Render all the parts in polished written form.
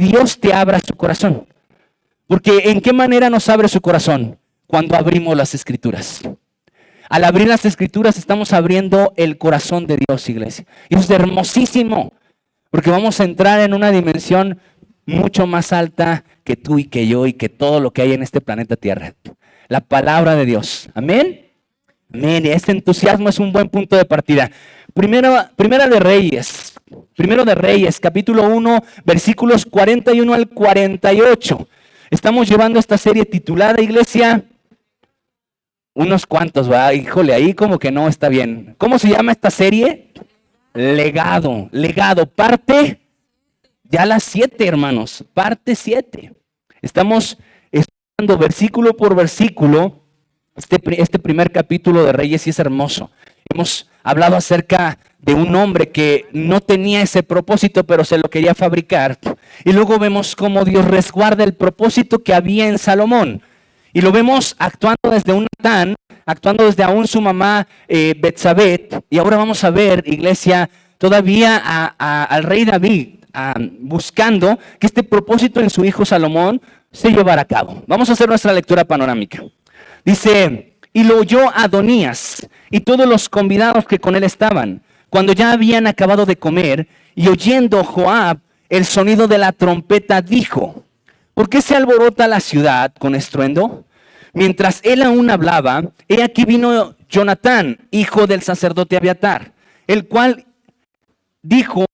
Dios te abra su corazón. Porque ¿en qué manera nos abre su corazón? Cuando abrimos las Escrituras. Al abrir las Escrituras estamos abriendo el corazón de Dios, iglesia. Y eso es hermosísimo, porque vamos a entrar en una dimensión mucho más alta que tú y que yo y que todo lo que hay en este planeta Tierra. La palabra de Dios. Amén. Amén. Y este entusiasmo es un buen punto de partida. Primera de Reyes, capítulo 1, versículos 41 al 48. Estamos llevando esta serie titulada, iglesia, unos cuantos, va, híjole, ahí como que no está bien. ¿Cómo se llama esta serie? Legado, parte, ya las 7, hermanos, parte 7. Estamos estudiando versículo por versículo este primer capítulo de Reyes y es hermoso. Hemos hablado acerca de un hombre que no tenía ese propósito, pero se lo quería fabricar. Y luego vemos cómo Dios resguarda el propósito que había en Salomón. Y lo vemos actuando desde un Natán, actuando desde aún su mamá Betsabé. Y ahora vamos a ver, iglesia, todavía al rey David, buscando que este propósito en su hijo Salomón se llevara a cabo. Vamos a hacer nuestra lectura panorámica. Dice, y lo oyó Adonías y todos los convidados que con él estaban, cuando ya habían acabado de comer, y oyendo Joab el sonido de la trompeta, dijo, ¿por qué se alborota la ciudad con estruendo? Mientras él aún hablaba, he aquí vino Jonatán, hijo del sacerdote Abiatar, el cual dijo,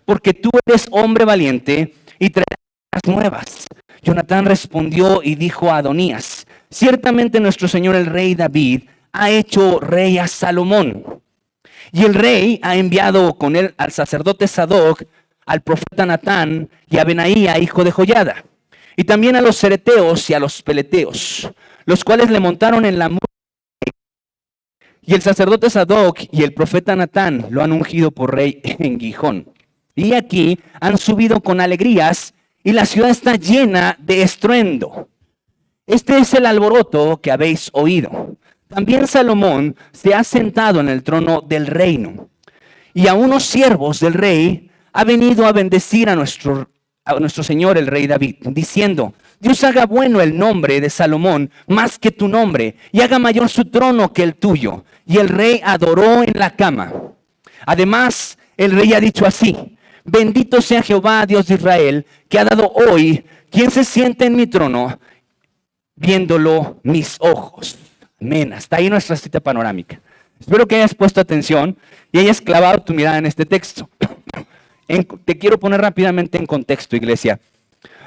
porque tú eres hombre valiente y traerás nuevas. Jonatán respondió y dijo a Adonías, ciertamente nuestro señor el rey David ha hecho rey a Salomón. Y el rey ha enviado con él al sacerdote Sadoc, al profeta Natán y a Benaía, hijo de Joiada, y también a los cereteos y a los peleteos, los cuales le montaron en la mula. Y el sacerdote Sadoc y el profeta Natán lo han ungido por rey en Gijón. Y aquí han subido con alegrías y la ciudad está llena de estruendo. Este es el alboroto que habéis oído. También Salomón se ha sentado en el trono del reino. Y a unos siervos del rey ha venido a bendecir a nuestro señor el rey David, diciendo, Dios haga bueno el nombre de Salomón más que tu nombre, y haga mayor su trono que el tuyo. Y el rey adoró en la cama. Además, el rey ha dicho así, bendito sea Jehová, Dios de Israel, que ha dado hoy quien se siente en mi trono, viéndolo mis ojos. Amén. Hasta ahí nuestra cita panorámica. Espero que hayas puesto atención y hayas clavado tu mirada en este texto. Te quiero poner rápidamente en contexto, iglesia.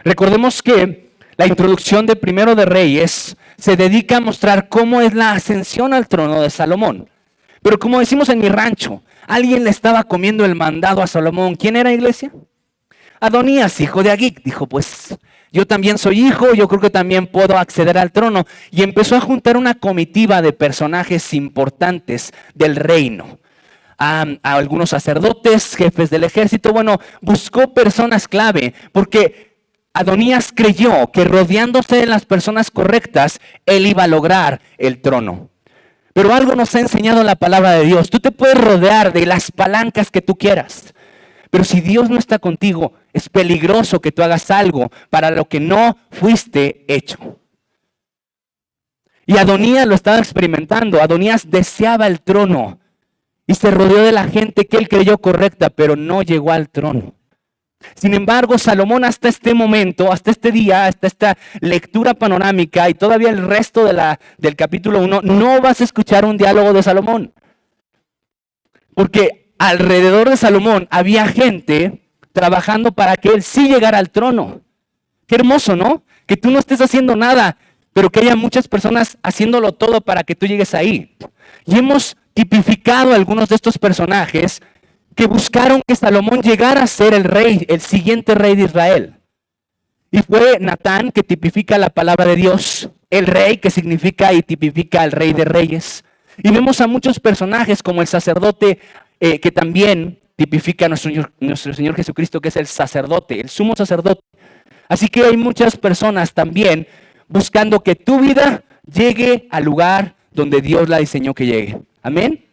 Recordemos que la introducción de Primero de Reyes se dedica a mostrar cómo es la ascensión al trono de Salomón. Pero como decimos en mi rancho, alguien le estaba comiendo el mandado a Salomón. ¿Quién era, iglesia? Adonías, hijo de Agit. Dijo, pues yo también soy hijo, yo creo que también puedo acceder al trono. Y empezó a juntar una comitiva de personajes importantes del reino. A algunos sacerdotes, jefes del ejército. Bueno, buscó personas clave porque Adonías creyó que rodeándose de las personas correctas, él iba a lograr el trono. Pero algo nos ha enseñado la palabra de Dios. Tú te puedes rodear de las palancas que tú quieras. Pero si Dios no está contigo, es peligroso que tú hagas algo para lo que no fuiste hecho. Y Adonías lo estaba experimentando. Adonías deseaba el trono y se rodeó de la gente que él creyó correcta, pero no llegó al trono. Sin embargo, Salomón hasta este momento, hasta este día, hasta esta lectura panorámica y todavía el resto del capítulo 1, no vas a escuchar un diálogo de Salomón. Porque alrededor de Salomón había gente trabajando para que él sí llegara al trono. Qué hermoso, ¿no? Que tú no estés haciendo nada, pero que haya muchas personas haciéndolo todo para que tú llegues ahí. Y hemos tipificado a algunos de estos personajes que buscaron que Salomón llegara a ser el rey, el siguiente rey de Israel. Y fue Natán, que tipifica la palabra de Dios, el rey, que significa y tipifica al rey de reyes. Y vemos a muchos personajes como el sacerdote, que también tipifica a nuestro Señor Jesucristo, que es el sacerdote, el sumo sacerdote. Así que hay muchas personas también buscando que tu vida llegue al lugar donde Dios la diseñó que llegue. Amén.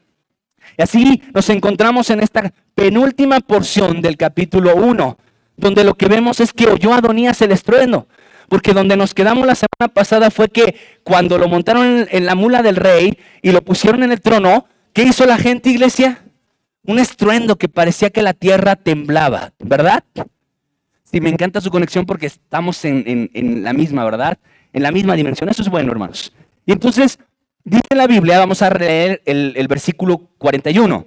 Y así nos encontramos en esta penúltima porción del capítulo 1, donde lo que vemos es que oyó Adonías el estruendo. Porque donde nos quedamos la semana pasada fue que cuando lo montaron en la mula del rey y lo pusieron en el trono, ¿qué hizo la gente, iglesia? Un estruendo que parecía que la tierra temblaba, ¿verdad? Sí, me encanta su conexión porque estamos en la misma, ¿verdad? En la misma dimensión. Eso es bueno, hermanos. Y entonces, dice la Biblia, vamos a leer el versículo 41.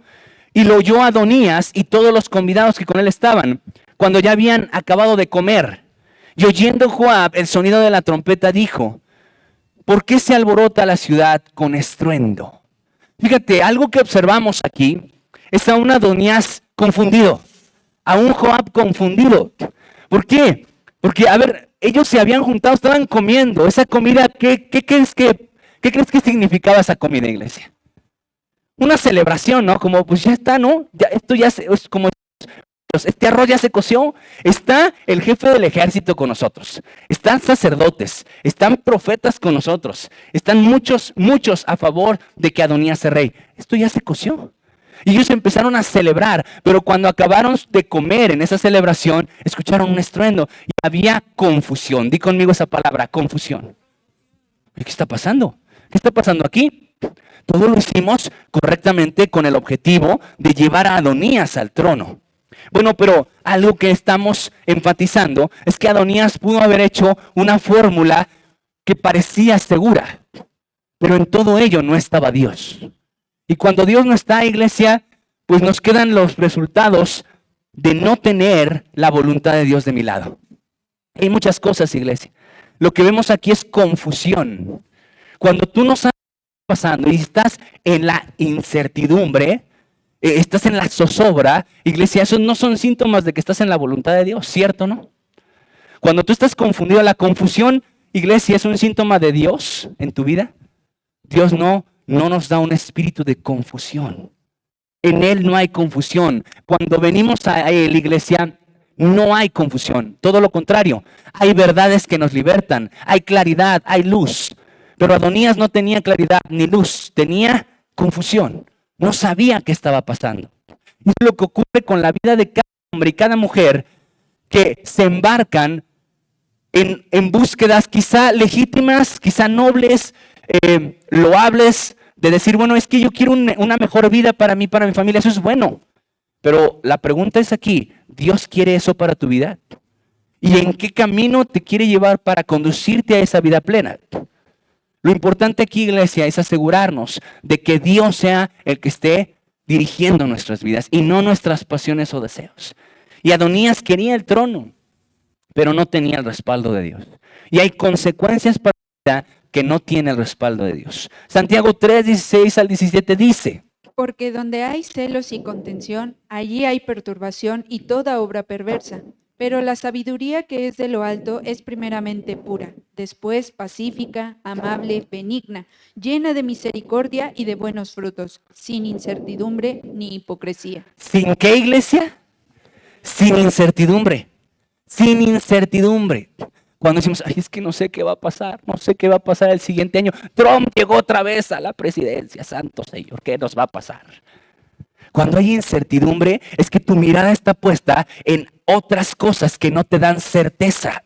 Y lo oyó Adonías y todos los convidados que con él estaban, cuando ya habían acabado de comer. Y oyendo Joab el sonido de la trompeta, dijo: ¿por qué se alborota la ciudad con estruendo? Fíjate, algo que observamos aquí es a un Adonías confundido, a un Joab confundido. ¿Por qué? Porque, a ver, ellos se habían juntado, estaban comiendo. Esa comida, ¿qué crees que significaba esa comida, iglesia? Una celebración, ¿no? Como, pues ya está, ¿no? Ya, esto ya es como... Este arroz ya se coció. Está el jefe del ejército con nosotros. Están sacerdotes. Están profetas con nosotros. Están muchos a favor de que Adonías sea rey. Esto ya se coció. Y ellos empezaron a celebrar. Pero cuando acabaron de comer en esa celebración, escucharon un estruendo. Y había confusión. Di conmigo esa palabra, confusión. ¿Qué está pasando? ¿Qué está pasando aquí? Todo lo hicimos correctamente con el objetivo de llevar a Adonías al trono. Bueno, pero algo que estamos enfatizando es que Adonías pudo haber hecho una fórmula que parecía segura, pero en todo ello no estaba Dios. Y cuando Dios no está, iglesia, pues nos quedan los resultados de no tener la voluntad de Dios de mi lado. Hay muchas cosas, iglesia. Lo que vemos aquí es confusión. Cuando tú no sabes qué está pasando y estás en la incertidumbre, estás en la zozobra, iglesia, esos no son síntomas de que estás en la voluntad de Dios, ¿cierto, no? Cuando tú estás confundido, la confusión, iglesia, es un síntoma de Dios en tu vida. Dios no nos da un espíritu de confusión. En Él no hay confusión. Cuando venimos a Él, iglesia, no hay confusión. Todo lo contrario, hay verdades que nos libertan, hay claridad, hay luz. Pero Adonías no tenía claridad ni luz, tenía confusión. No sabía qué estaba pasando. Y es lo que ocurre con la vida de cada hombre y cada mujer que se embarcan en búsquedas quizá legítimas, quizá nobles, loables, de decir, bueno, es que yo quiero una mejor vida para mí, para mi familia. Eso es bueno. Pero la pregunta es aquí, ¿Dios quiere eso para tu vida? ¿Y en qué camino te quiere llevar para conducirte a esa vida plena? Lo importante aquí, iglesia, es asegurarnos de que Dios sea el que esté dirigiendo nuestras vidas y no nuestras pasiones o deseos. Y Adonías quería el trono, pero no tenía el respaldo de Dios. Y hay consecuencias para la vida que no tiene el respaldo de Dios. Santiago 3, 16 al 17 dice: porque donde hay celos y contención, allí hay perturbación y toda obra perversa. Pero la sabiduría que es de lo alto es primeramente pura, después pacífica, amable, benigna, llena de misericordia y de buenos frutos, sin incertidumbre ni hipocresía. ¿Sin qué, iglesia? Sin incertidumbre. Sin incertidumbre. Cuando decimos, ay, es que no sé qué va a pasar, no sé qué va a pasar el siguiente año. Trump llegó otra vez a la presidencia, santo Señor, ¿qué nos va a pasar? Cuando hay incertidumbre, es que tu mirada está puesta en otras cosas que no te dan certeza.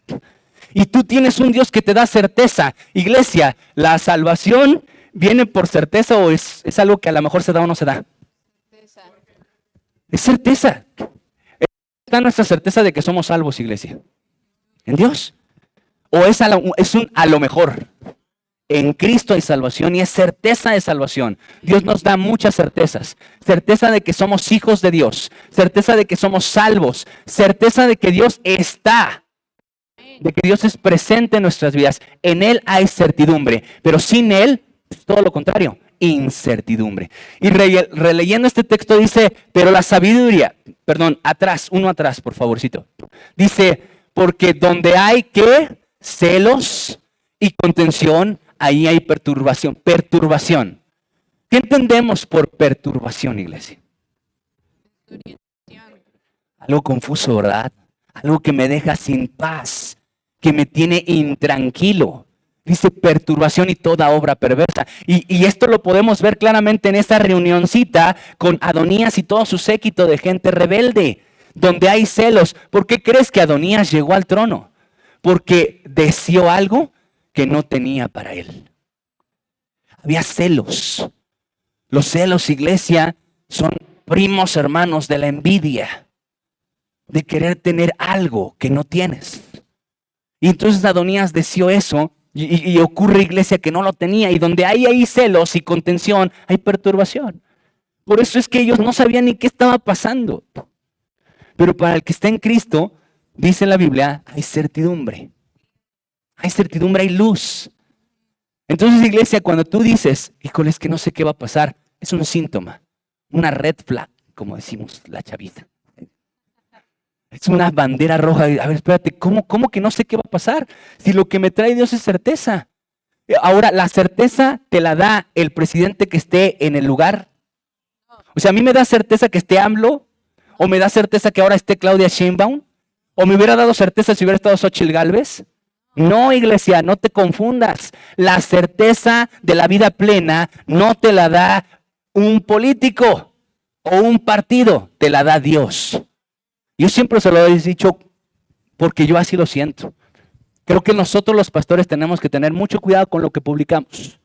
Y tú tienes un Dios que te da certeza. Iglesia, ¿la salvación viene por certeza o es algo que a lo mejor se da o no se da? Certeza. Es certeza. ¿Está nuestra certeza de que somos salvos, iglesia? ¿En Dios? ¿O es un a lo mejor? En Cristo hay salvación y es certeza de salvación. Dios nos da muchas certezas. Certeza de que somos hijos de Dios. Certeza de que somos salvos. Certeza de que Dios está. De que Dios es presente en nuestras vidas. En Él hay certidumbre. Pero sin Él, es todo lo contrario. Incertidumbre. Y releyendo este texto dice, pero la sabiduría, uno atrás, por favorcito. Dice, porque donde hay que celos y contención, ahí hay perturbación. Perturbación. ¿Qué entendemos por perturbación, iglesia? Algo confuso, ¿verdad? Algo que me deja sin paz, que me tiene intranquilo. Dice perturbación y toda obra perversa. Y esto lo podemos ver claramente en esta reunioncita con Adonías y todo su séquito de gente rebelde, donde hay celos. ¿Por qué crees que Adonías llegó al trono? Porque deseó algo que no tenía para él. Había celos. Los celos, iglesia, son primos hermanos de la envidia, de querer tener algo que no tienes. Y entonces Adonías deseó eso y ocurre, iglesia, que no lo tenía. Y donde hay celos y contención, hay perturbación. Por eso es que ellos no sabían ni qué estaba pasando. Pero para el que está en Cristo, dice la Biblia, hay certidumbre. Hay certidumbre, hay luz. Entonces, iglesia, cuando tú dices, híjole, es que no sé qué va a pasar, es un síntoma, una red flag, como decimos la chaviza. Es una bandera roja. A ver, espérate, ¿cómo que no sé qué va a pasar? Si lo que me trae Dios es certeza. Ahora, la certeza te la da el presidente que esté en el lugar. O sea, a mí me da certeza que esté AMLO, o me da certeza que ahora esté Claudia Sheinbaum, o me hubiera dado certeza si hubiera estado Xóchitl Gálvez. No, iglesia, no te confundas. La certeza de la vida plena no te la da un político o un partido, te la da Dios. Yo siempre se lo he dicho porque yo así lo siento. Creo que nosotros los pastores tenemos que tener mucho cuidado con lo que publicamos.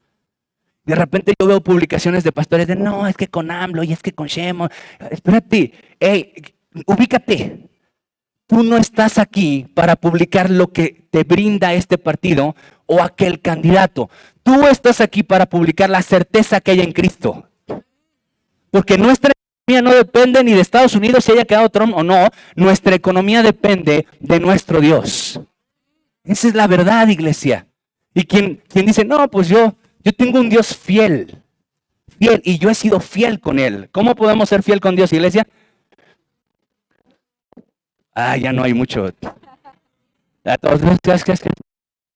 De repente yo veo publicaciones de pastores de no, es que con AMLO y es que con Sheinbaum. Espérate, ubícate. Tú no estás aquí para publicar lo que te brinda este partido o aquel candidato. Tú estás aquí para publicar la certeza que hay en Cristo. Porque nuestra economía no depende ni de Estados Unidos si haya quedado Trump o no. Nuestra economía depende de nuestro Dios. Esa es la verdad, iglesia. Y quien dice, no, pues yo tengo un Dios fiel, y yo he sido fiel con Él. ¿Cómo podemos ser fiel con Dios, iglesia? Ya no hay mucho.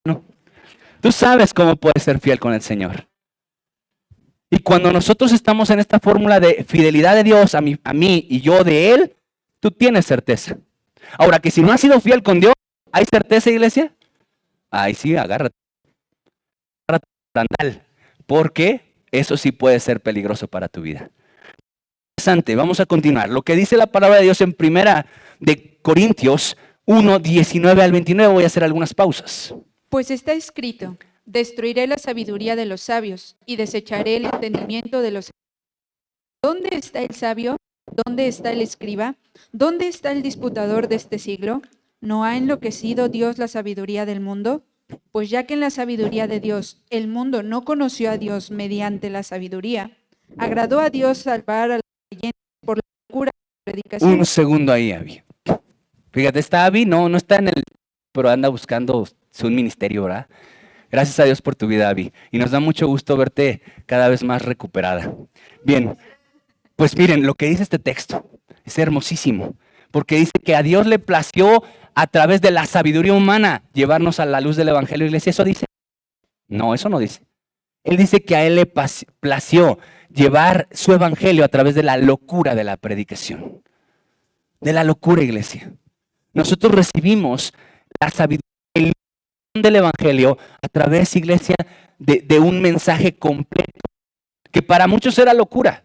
No. Tú sabes cómo puedes ser fiel con el Señor. Y cuando nosotros estamos en esta fórmula de fidelidad de Dios a mí y yo de Él, tú tienes certeza. Ahora, que si no has sido fiel con Dios, ¿hay certeza, iglesia? Ay, sí, agárrate. Porque eso sí puede ser peligroso para tu vida. Interesante, vamos a continuar. Lo que dice la palabra de Dios en Primera de Corintios 1, 19 al 29, voy a hacer algunas pausas. Pues está escrito, destruiré la sabiduría de los sabios y desecharé el entendimiento de los sabios. ¿Dónde está el sabio? ¿Dónde está el escriba? ¿Dónde está el disputador de este siglo? ¿No ha enloquecido Dios la sabiduría del mundo? Pues ya que en la sabiduría de Dios el mundo no conoció a Dios mediante la sabiduría, agradó a Dios salvar a los creyentes por la locura de la predicación. Un segundo ahí, Abby. Fíjate, está Abby, no está en el, pero anda buscando su ministerio, ¿verdad? Gracias a Dios por tu vida, Abby. Y nos da mucho gusto verte cada vez más recuperada. Bien, pues miren, lo que dice este texto es hermosísimo, porque dice que a Dios le plació a través de la sabiduría humana llevarnos a la luz del Evangelio, iglesia. ¿Eso dice? No, eso no dice. Él dice que a Él le plació llevar su Evangelio a través de la locura de la predicación. De la locura, iglesia. Nosotros recibimos la sabiduría del Evangelio a través, iglesia, de un mensaje completo, que para muchos era locura.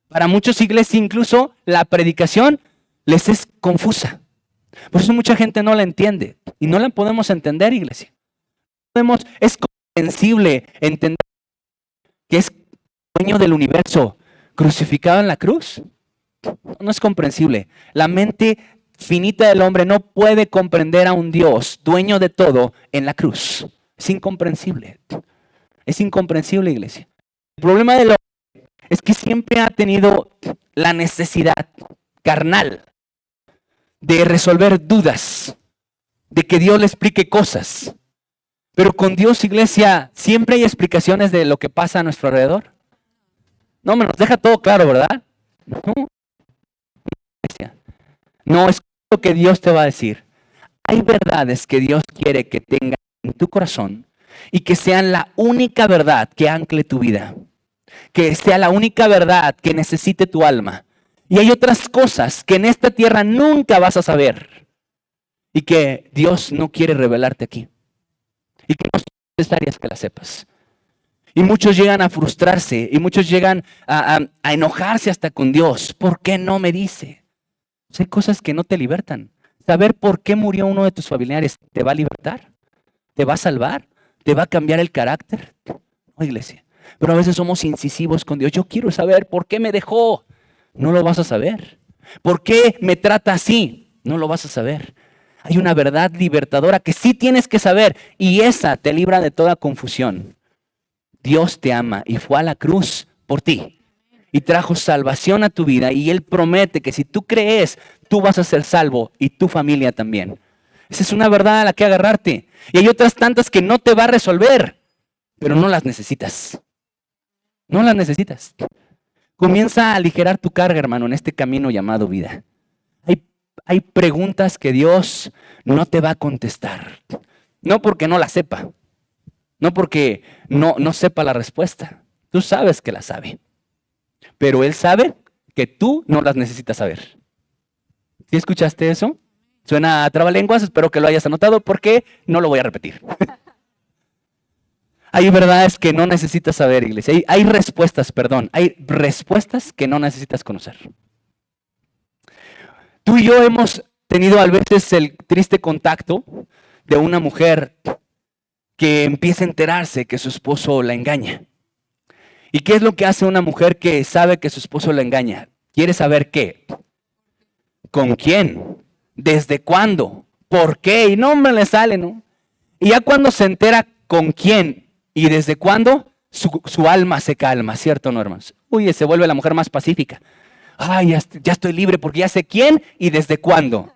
Para muchos, iglesia, incluso la predicación les es confusa. Por eso mucha gente no la entiende y no la podemos entender, iglesia. Es comprensible entender que es dueño del universo crucificado en la cruz. No es comprensible. La mente finita del hombre no puede comprender a un Dios dueño de todo en la cruz. Es incomprensible. Es incomprensible, iglesia. El problema del hombre es que siempre ha tenido la necesidad carnal de resolver dudas, de que Dios le explique cosas. Pero con Dios, iglesia, siempre hay explicaciones de lo que pasa a nuestro alrededor. No, me nos deja todo claro, ¿verdad? No es lo que Dios te va a decir. Hay verdades que Dios quiere que tengas en tu corazón y que sean la única verdad que ancle tu vida. Que sea la única verdad que necesite tu alma. Y hay otras cosas que en esta tierra nunca vas a saber y que Dios no quiere revelarte aquí. Y que no son necesarias que las sepas. Y muchos llegan a frustrarse y muchos llegan a enojarse hasta con Dios. ¿Por qué no me dice? Hay cosas que no te libertan. Saber por qué murió uno de tus familiares te va a libertar, te va a salvar, te va a cambiar el carácter. No, iglesia. Pero a veces somos incisivos con Dios. Yo quiero saber por qué me dejó. No lo vas a saber. ¿Por qué me trata así? No lo vas a saber. Hay una verdad libertadora que sí tienes que saber y esa te libra de toda confusión. Dios te ama y fue a la cruz por ti y trajo salvación a tu vida y Él promete que si tú crees, tú vas a ser salvo y tu familia también. Esa es una verdad a la que agarrarte. Y hay otras tantas que no te va a resolver, pero no las necesitas. No las necesitas. Comienza a aligerar tu carga, hermano, en este camino llamado vida. Hay preguntas que Dios no te va a contestar. No porque no la sepa. No porque no sepa la respuesta. Tú sabes que la sabe. Pero Él sabe que tú no las necesitas saber. ¿Sí escuchaste eso? Suena a trabalenguas, espero que lo hayas anotado porque no lo voy a repetir. Hay verdades que no necesitas saber, iglesia. Hay respuestas que no necesitas conocer. Tú y yo hemos tenido a veces el triste contacto de una mujer que empieza a enterarse que su esposo la engaña. ¿Y qué es lo que hace una mujer que sabe que su esposo la engaña? ¿Quiere saber qué? ¿Con quién? ¿Desde cuándo? ¿Por qué? Y no me le sale, ¿no? Y ya cuando se entera con quién y desde cuándo, su alma se calma, ¿cierto o no, hermanos? Uy, se vuelve la mujer más pacífica. Ay, ya estoy libre porque ya sé quién y desde cuándo.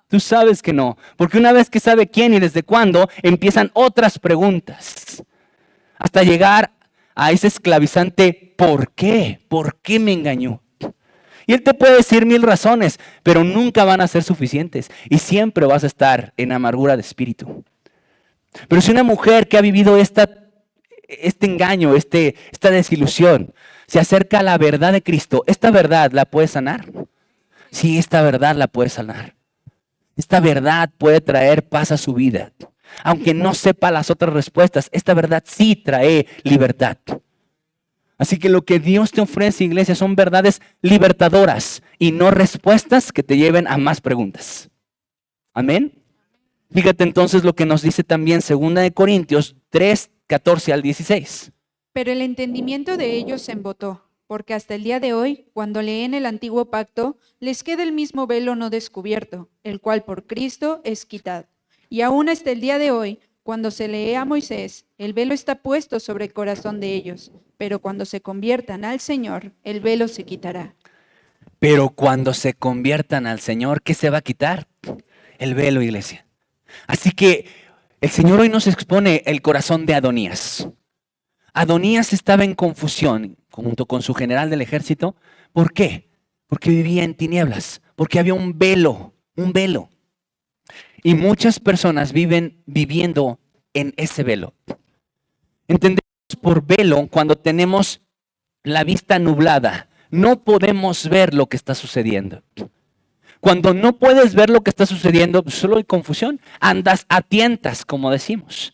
Tú sabes que no, porque una vez que sabe quién y desde cuándo, empiezan otras preguntas. Hasta llegar a ese esclavizante, ¿por qué? ¿Por qué me engañó? Y él te puede decir 1000 razones, pero nunca van a ser suficientes. Y siempre vas a estar en amargura de espíritu. Pero si una mujer que ha vivido este engaño, esta desilusión, se acerca a la verdad de Cristo, ¿esta verdad la puede sanar? Sí, esta verdad la puede sanar. Esta verdad puede traer paz a su vida. Aunque no sepa las otras respuestas, esta verdad sí trae libertad. Así que lo que Dios te ofrece, iglesia, son verdades libertadoras y no respuestas que te lleven a más preguntas. Amén. Fíjate entonces lo que nos dice también 2 Corintios 3, 14 al 16. Pero el entendimiento de ellos se embotó, porque hasta el día de hoy, cuando leen el antiguo pacto, les queda el mismo velo no descubierto, el cual por Cristo es quitado. Y aún hasta el día de hoy, cuando se lee a Moisés, el velo está puesto sobre el corazón de ellos, pero cuando se conviertan al Señor, el velo se quitará. Pero cuando se conviertan al Señor, ¿qué se va a quitar? El velo, iglesia. Así que el Señor hoy nos expone el corazón de Adonías. Adonías estaba en confusión junto con su general del ejército. ¿Por qué? Porque vivía en tinieblas, porque había un velo. Y muchas personas viven viviendo en ese velo. Entendemos por velo cuando tenemos la vista nublada. No podemos ver lo que está sucediendo. Cuando no puedes ver lo que está sucediendo, pues solo hay confusión. Andas a tientas, como decimos.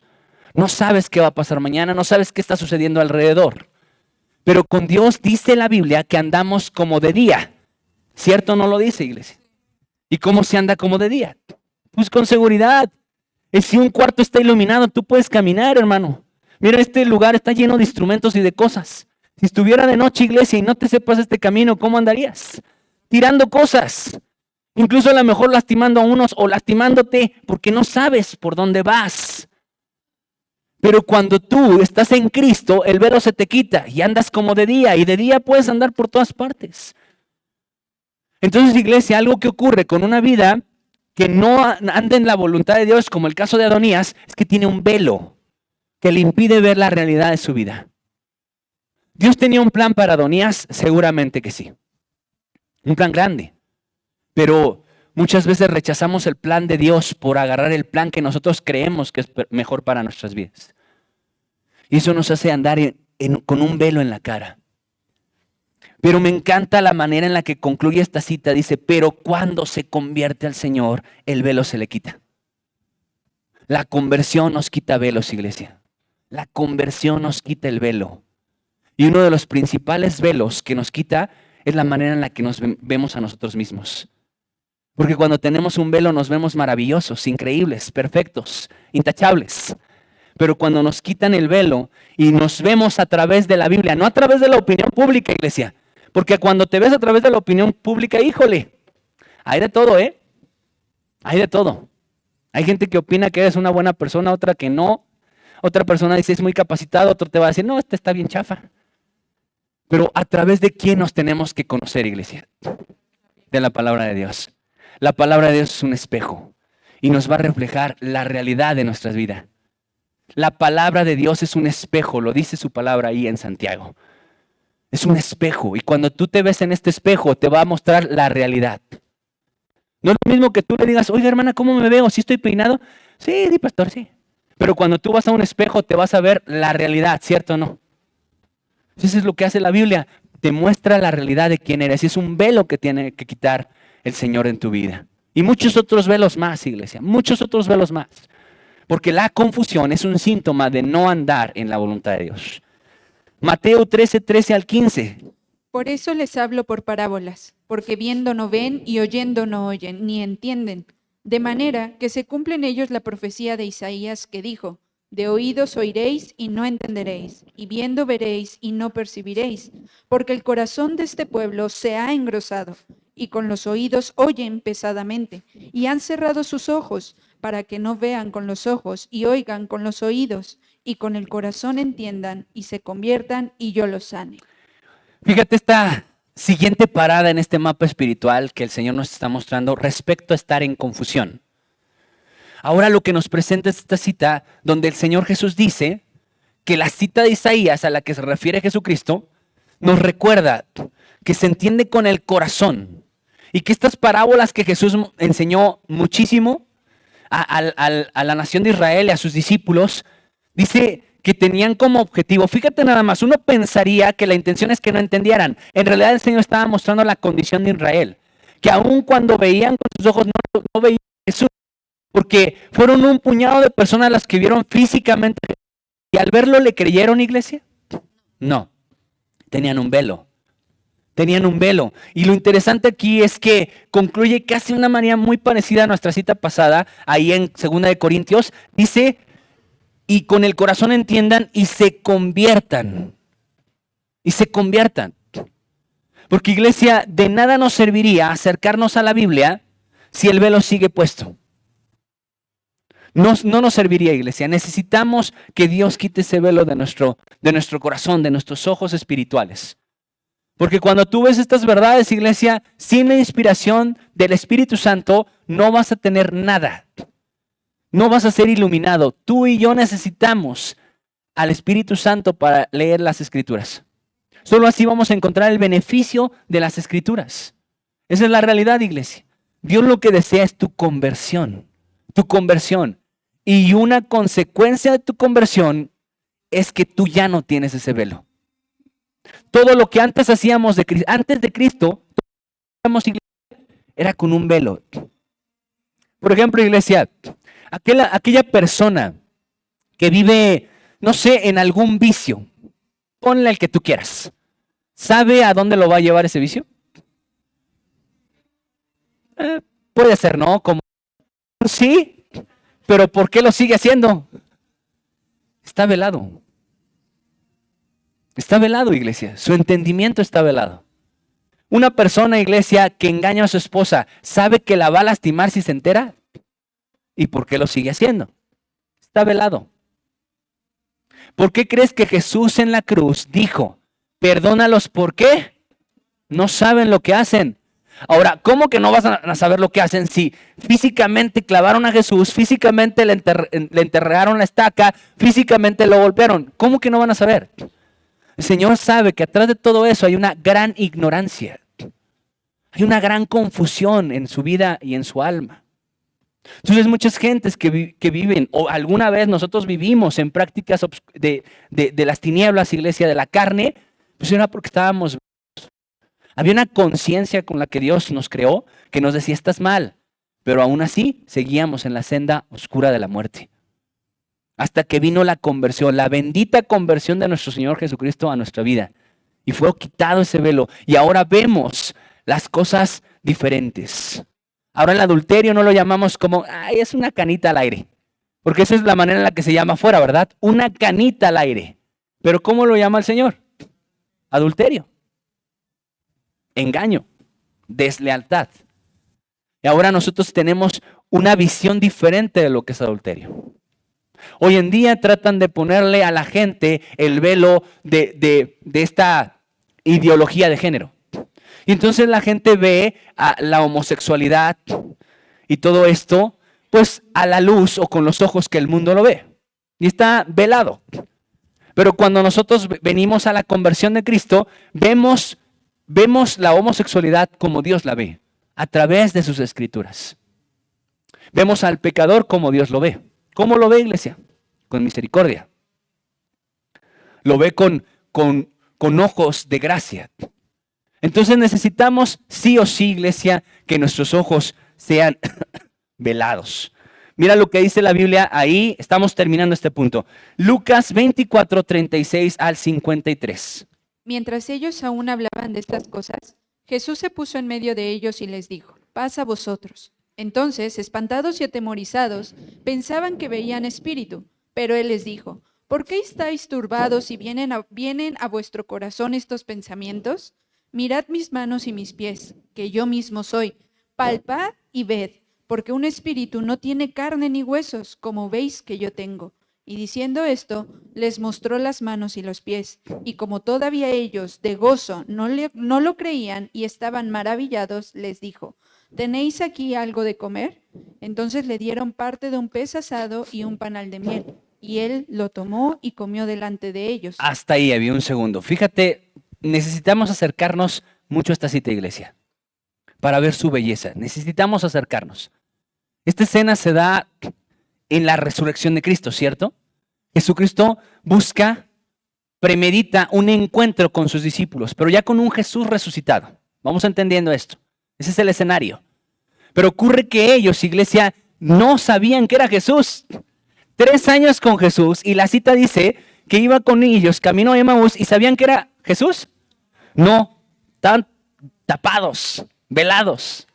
No sabes qué va a pasar mañana, no sabes qué está sucediendo alrededor. Pero con Dios dice la Biblia que andamos como de día. ¿Cierto o no lo dice, iglesia? ¿Y cómo se anda como de día? Pues con seguridad. Si un cuarto está iluminado, tú puedes caminar, hermano. Mira, este lugar está lleno de instrumentos y de cosas. Si estuviera de noche, iglesia, y no te sepas este camino, ¿cómo andarías? Tirando cosas. Incluso a lo mejor lastimando a unos o lastimándote porque no sabes por dónde vas. Pero cuando tú estás en Cristo, el velo se te quita y andas como de día. Y de día puedes andar por todas partes. Entonces, iglesia, algo que ocurre con una vida que no anda en la voluntad de Dios, como el caso de Adonías, es que tiene un velo que le impide ver la realidad de su vida. ¿Dios tenía un plan para Adonías? Seguramente que sí. Un plan grande. Pero muchas veces rechazamos el plan de Dios por agarrar el plan que nosotros creemos que es mejor para nuestras vidas. Y eso nos hace andar con un velo en la cara. Pero me encanta la manera en la que concluye esta cita. Dice, pero cuando se convierte al Señor, el velo se le quita. La conversión nos quita velos, iglesia. La conversión nos quita el velo. Y uno de los principales velos que nos quita es la manera en la que nos vemos a nosotros mismos. Porque cuando tenemos un velo nos vemos maravillosos, increíbles, perfectos, intachables. Pero cuando nos quitan el velo y nos vemos a través de la Biblia, no a través de la opinión pública, iglesia. Porque cuando te ves a través de la opinión pública, híjole, hay de todo, ¿eh? Hay de todo. Hay gente que opina que eres una buena persona, otra que no. Otra persona dice es muy capacitado, otro te va a decir, no, este está bien chafa. Pero ¿a través de quién nos tenemos que conocer, iglesia? De la palabra de Dios. La palabra de Dios es un espejo y nos va a reflejar la realidad de nuestras vidas. La palabra de Dios es un espejo, lo dice su palabra ahí en Santiago. Es un espejo y cuando tú te ves en este espejo te va a mostrar la realidad. No es lo mismo que tú le digas, oiga hermana, ¿cómo me veo? ¿Sí estoy peinado? Sí, pastor, sí. Pero cuando tú vas a un espejo te vas a ver la realidad, ¿cierto o no? Eso es lo que hace la Biblia, te muestra la realidad de quién eres. Y es un velo que tiene que quitar el Señor en tu vida. Y muchos otros velos más, iglesia, muchos otros velos más. Porque la confusión es un síntoma de no andar en la voluntad de Dios. Mateo 13 al 15. Por eso les hablo por parábolas, porque viendo no ven y oyendo no oyen, ni entienden. De manera que se cumple en ellos la profecía de Isaías que dijo, de oídos oiréis y no entenderéis, y viendo veréis y no percibiréis, porque el corazón de este pueblo se ha engrosado, y con los oídos oyen pesadamente, y han cerrado sus ojos, para que no vean con los ojos y oigan con los oídos, y con el corazón entiendan y se conviertan y yo los sane. Fíjate esta siguiente parada en este mapa espiritual que el Señor nos está mostrando respecto a estar en confusión. Ahora lo que nos presenta es esta cita donde el Señor Jesús dice que la cita de Isaías a la que se refiere Jesucristo nos recuerda que se entiende con el corazón y que estas parábolas que Jesús enseñó muchísimo a la nación de Israel y a sus discípulos, dice que tenían como objetivo, fíjate nada más, uno pensaría que la intención es que no entendieran. En realidad el Señor estaba mostrando la condición de Israel, que aun cuando veían con sus ojos no veían a Jesús, porque fueron un puñado de personas las que vieron físicamente y al verlo le creyeron, iglesia. No, tenían un velo. Tenían un velo. Y lo interesante aquí es que concluye casi de una manera muy parecida a nuestra cita pasada, ahí en 2 de Corintios, dice, y con el corazón entiendan y se conviertan. Y se conviertan. Porque iglesia, de nada nos serviría acercarnos a la Biblia si el velo sigue puesto. No nos serviría, iglesia. Necesitamos que Dios quite ese velo de nuestro corazón, de nuestros ojos espirituales. Porque cuando tú ves estas verdades, iglesia, sin la inspiración del Espíritu Santo, no vas a tener nada. No vas a ser iluminado. Tú y yo necesitamos al Espíritu Santo para leer las Escrituras. Solo así vamos a encontrar el beneficio de las Escrituras. Esa es la realidad, iglesia. Dios lo que desea es tu conversión. Tu conversión. Y una consecuencia de tu conversión es que tú ya no tienes ese velo. Todo lo que antes hacíamos antes de Cristo, era con un velo. Por ejemplo, iglesia, aquella persona que vive, no sé, en algún vicio, ponle el que tú quieras. ¿Sabe a dónde lo va a llevar ese vicio? Puede ser, ¿no? Como sí, pero ¿por qué lo sigue haciendo? Está velado. Está velado, iglesia. Su entendimiento está velado. Una persona, iglesia, que engaña a su esposa, ¿sabe que la va a lastimar si se entera? ¿Y por qué lo sigue haciendo? Está velado. ¿Por qué crees que Jesús en la cruz dijo, perdónalos? ¿Por qué? No saben lo que hacen. Ahora, ¿cómo que no vas a saber lo que hacen si físicamente clavaron a Jesús, físicamente le enterraron la estaca, físicamente lo golpearon? ¿Cómo que no van a saber? El Señor sabe que atrás de todo eso hay una gran ignorancia. Hay una gran confusión en su vida y en su alma. Entonces muchas gentes que viven, o alguna vez nosotros vivimos en prácticas de las tinieblas, iglesia, de la carne, pues era porque estábamos. Había una conciencia con la que Dios nos creó que nos decía, estás mal, pero aún así seguíamos en la senda oscura de la muerte. Hasta que vino la conversión, la bendita conversión de nuestro Señor Jesucristo a nuestra vida. Y fue quitado ese velo. Y ahora vemos las cosas diferentes. Ahora el adulterio no lo llamamos como, ay, es una canita al aire. Porque esa es la manera en la que se llama afuera, ¿verdad? Una canita al aire. Pero ¿cómo lo llama el Señor? Adulterio, engaño, deslealtad. Y ahora nosotros tenemos una visión diferente de lo que es adulterio. Hoy en día tratan de ponerle a la gente el velo de esta ideología de género. Y entonces la gente ve a la homosexualidad y todo esto, pues a la luz o con los ojos que el mundo lo ve. Y está velado. Pero cuando nosotros venimos a la conversión de Cristo, vemos la homosexualidad como Dios la ve, a través de sus escrituras. Vemos al pecador como Dios lo ve. ¿Cómo lo ve, iglesia? Con misericordia. Lo ve con ojos de gracia. Entonces necesitamos sí o sí, iglesia, que nuestros ojos sean velados. Mira lo que dice la Biblia ahí, estamos terminando este punto. Lucas 24, 36 al 53. Mientras ellos aún hablaban de estas cosas, Jesús se puso en medio de ellos y les dijo: paz a vosotros. Entonces, espantados y atemorizados, pensaban que veían espíritu, pero él les dijo: ¿por qué estáis turbados y vienen a vuestro corazón estos pensamientos? Mirad mis manos y mis pies, que yo mismo soy. Palpad y ved, porque un espíritu no tiene carne ni huesos, como veis que yo tengo. Y diciendo esto, les mostró las manos y los pies. Y como todavía ellos, de gozo, no lo creían y estaban maravillados, les dijo: ¿tenéis aquí algo de comer? Entonces le dieron parte de un pez asado y un panal de miel. Y él lo tomó y comió delante de ellos. Hasta ahí había un segundo. Fíjate, necesitamos acercarnos mucho a esta cita, iglesia, para ver su belleza. Necesitamos acercarnos. Esta escena se da en la resurrección de Cristo, ¿cierto? Jesucristo premedita un encuentro con sus discípulos, pero ya con un Jesús resucitado. Vamos entendiendo esto. Ese es el escenario. Pero ocurre que ellos, iglesia, no sabían que era Jesús. 3 años con Jesús y la cita dice que iba con ellos, caminó a Emaús y sabían que era Jesús. No, estaban tapados, velados.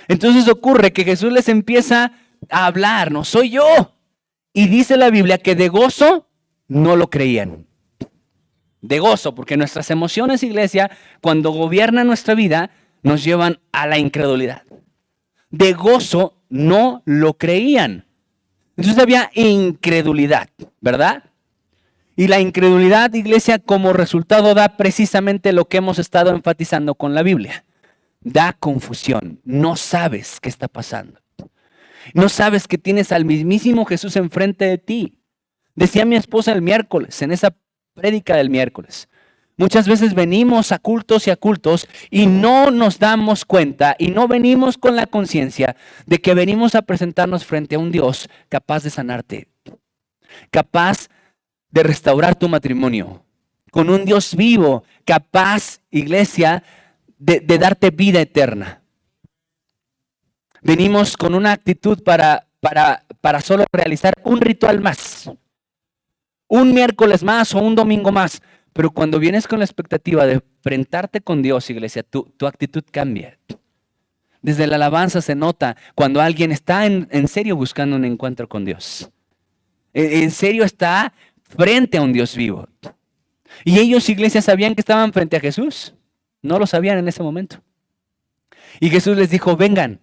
Entonces ocurre que Jesús les empieza a hablar, no soy yo. Y dice la Biblia que de gozo no lo creían. De gozo, porque nuestras emociones, iglesia, cuando gobiernan nuestra vida, nos llevan a la incredulidad. De gozo no lo creían. Entonces había incredulidad, ¿verdad? Y la incredulidad, iglesia, como resultado da precisamente lo que hemos estado enfatizando con la Biblia. Da confusión. No sabes qué está pasando. No sabes que tienes al mismísimo Jesús enfrente de ti. Decía mi esposa el miércoles, en esa prédica del miércoles. Muchas veces venimos a cultos y no nos damos cuenta y no venimos con la conciencia de que venimos a presentarnos frente a un Dios capaz de sanarte, capaz de restaurar tu matrimonio, con un Dios vivo, capaz, iglesia, de darte vida eterna. Venimos con una actitud para solo realizar un ritual más, un miércoles más o un domingo más. Pero cuando vienes con la expectativa de enfrentarte con Dios, iglesia, tu actitud cambia. Desde la alabanza se nota cuando alguien está en serio buscando un encuentro con Dios. En serio está frente a un Dios vivo. Y ellos, iglesia, ¿sabían que estaban frente a Jesús? No lo sabían en ese momento. Y Jesús les dijo: vengan,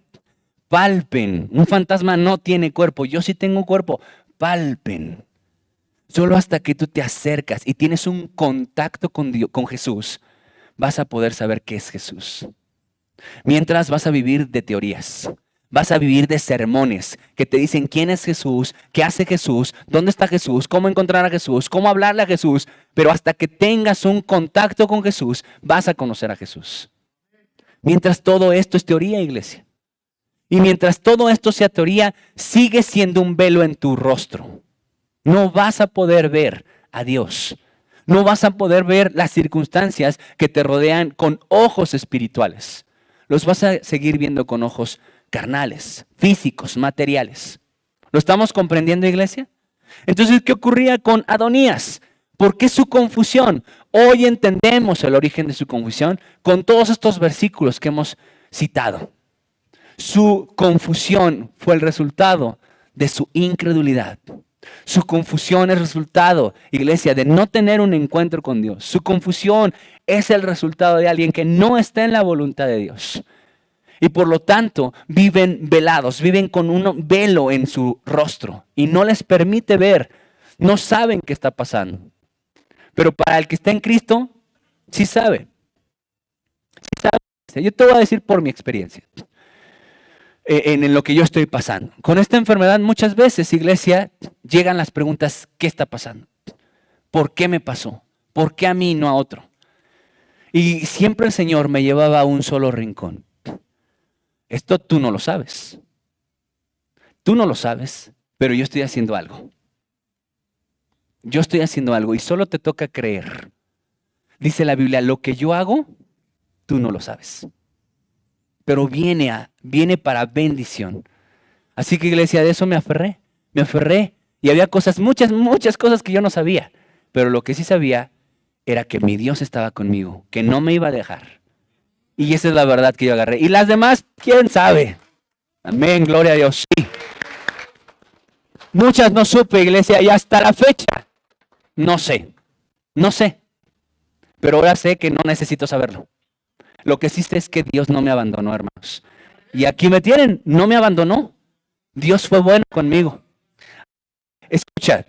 palpen. Un fantasma no tiene cuerpo. Yo sí tengo cuerpo. Palpen. Solo hasta que tú te acercas y tienes un contacto con Dios, con Jesús, vas a poder saber qué es Jesús. Mientras vas a vivir de teorías, vas a vivir de sermones que te dicen quién es Jesús, qué hace Jesús, dónde está Jesús, cómo encontrar a Jesús, cómo hablarle a Jesús. Pero hasta que tengas un contacto con Jesús, vas a conocer a Jesús. Mientras todo esto es teoría, iglesia. Y mientras todo esto sea teoría, sigue siendo un velo en tu rostro. No vas a poder ver a Dios. No vas a poder ver las circunstancias que te rodean con ojos espirituales. Los vas a seguir viendo con ojos carnales, físicos, materiales. ¿Lo estamos comprendiendo, iglesia? Entonces, ¿qué ocurría con Adonías? ¿Por qué su confusión? Hoy entendemos el origen de su confusión con todos estos versículos que hemos citado. Su confusión fue el resultado de su incredulidad. Su confusión es resultado, iglesia, de no tener un encuentro con Dios. Su confusión es el resultado de alguien que no está en la voluntad de Dios. Y por lo tanto viven velados, viven con un velo en su rostro y no les permite ver, no saben qué está pasando. Pero para el que está en Cristo, sí sabe. Sí sabe. Yo te voy a decir por mi experiencia. En lo que yo estoy pasando. Con esta enfermedad muchas veces, iglesia, llegan las preguntas, ¿qué está pasando? ¿Por qué me pasó? ¿Por qué a mí y no a otro? Y siempre el Señor me llevaba a un solo rincón. Esto tú no lo sabes. Tú no lo sabes, pero yo estoy haciendo algo. Yo estoy haciendo algo y solo te toca creer. Dice la Biblia, lo que yo hago, tú no lo sabes. Pero viene para bendición. Así que iglesia, de eso me aferré y había cosas, muchas cosas que yo no sabía, pero lo que sí sabía era que mi Dios estaba conmigo, que no me iba a dejar. Y esa es la verdad que yo agarré. Y las demás, quién sabe. Amén, gloria a Dios. Sí. Muchas no supe, iglesia, y hasta la fecha, no sé. Pero ahora sé que no necesito saberlo. Lo que sí sé es que Dios no me abandonó, hermanos. Y aquí me tienen, no me abandonó. Dios fue bueno conmigo. Escuchad,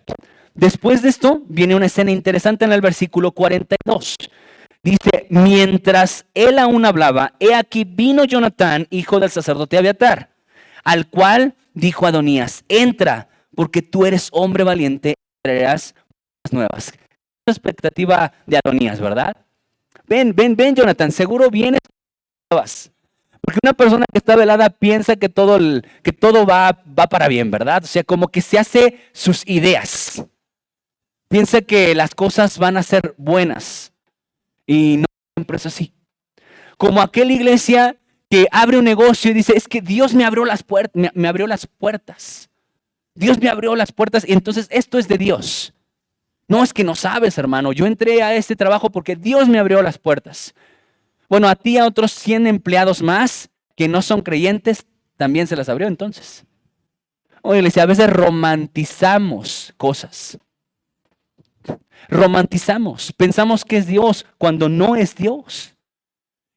después de esto viene una escena interesante en el versículo 42. Dice, mientras él aún hablaba, he aquí vino Jonatán, hijo del sacerdote Abiatar, al cual dijo Adonías, entra, porque tú eres hombre valiente, traerás cosas nuevas. La expectativa de Adonías, ¿verdad? Ven, Jonatán, seguro vienes nuevas. Porque una persona que está velada piensa que todo va para bien, ¿verdad? O sea, como que se hace sus ideas. Piensa que las cosas van a ser buenas. Y no siempre es así. Como aquella iglesia que abre un negocio y dice, es que Dios me abrió las puertas, me abrió las puertas. Dios me abrió las puertas y entonces esto es de Dios. No, es que no sabes, hermano. Yo entré a este trabajo porque Dios me abrió las puertas. Bueno, a ti y a otros 100 empleados más que no son creyentes, también se las abrió entonces. Oye, iglesia, a veces romantizamos cosas. Romantizamos. Pensamos que es Dios cuando no es Dios.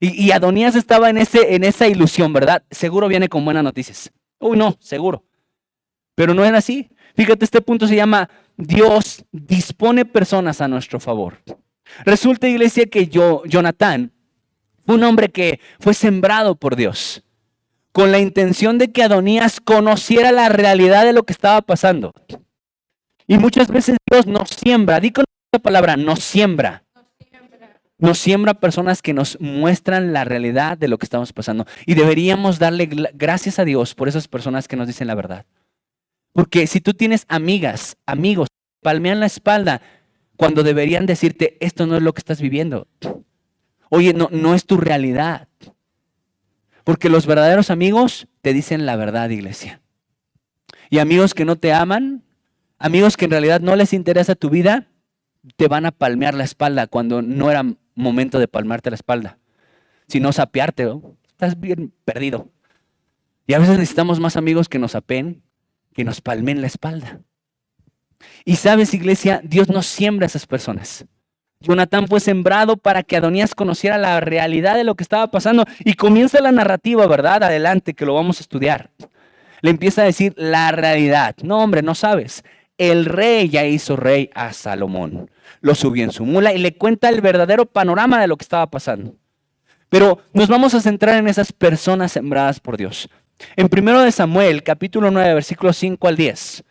Y Adonías estaba en esa ilusión, ¿verdad? Seguro viene con buenas noticias. Uy, no, seguro. Pero no era así. Fíjate, este punto se llama Dios dispone personas a nuestro favor. Resulta, iglesia, que Jonatán fue un hombre que fue sembrado por Dios con la intención de que Adonías conociera la realidad de lo que estaba pasando. Y muchas veces Dios nos siembra, di con esta palabra, nos siembra. Nos siembra personas que nos muestran la realidad de lo que estamos pasando. Y deberíamos darle gracias a Dios por esas personas que nos dicen la verdad. Porque si tú tienes amigas, amigos, palmean la espalda cuando deberían decirte, esto no es lo que estás viviendo. Oye, no es tu realidad. Porque los verdaderos amigos te dicen la verdad, iglesia. Y amigos que no te aman, amigos que en realidad no les interesa tu vida, te van a palmear la espalda cuando no era momento de palmarte la espalda. Sino sapearte, ¿no? Estás bien perdido. Y a veces necesitamos más amigos que nos apeen, que nos palmen la espalda. Y sabes, iglesia, Dios nos siembra a esas personas. Jonatán fue sembrado para que Adonías conociera la realidad de lo que estaba pasando. Y comienza la narrativa, ¿verdad? Adelante, que lo vamos a estudiar. Le empieza a decir la realidad. No, hombre, no sabes. El rey ya hizo rey a Salomón. Lo subió en su mula y le cuenta el verdadero panorama de lo que estaba pasando. Pero nos vamos a centrar en esas personas sembradas por Dios. En 1 Samuel, capítulo 9, versículos 5 al 10.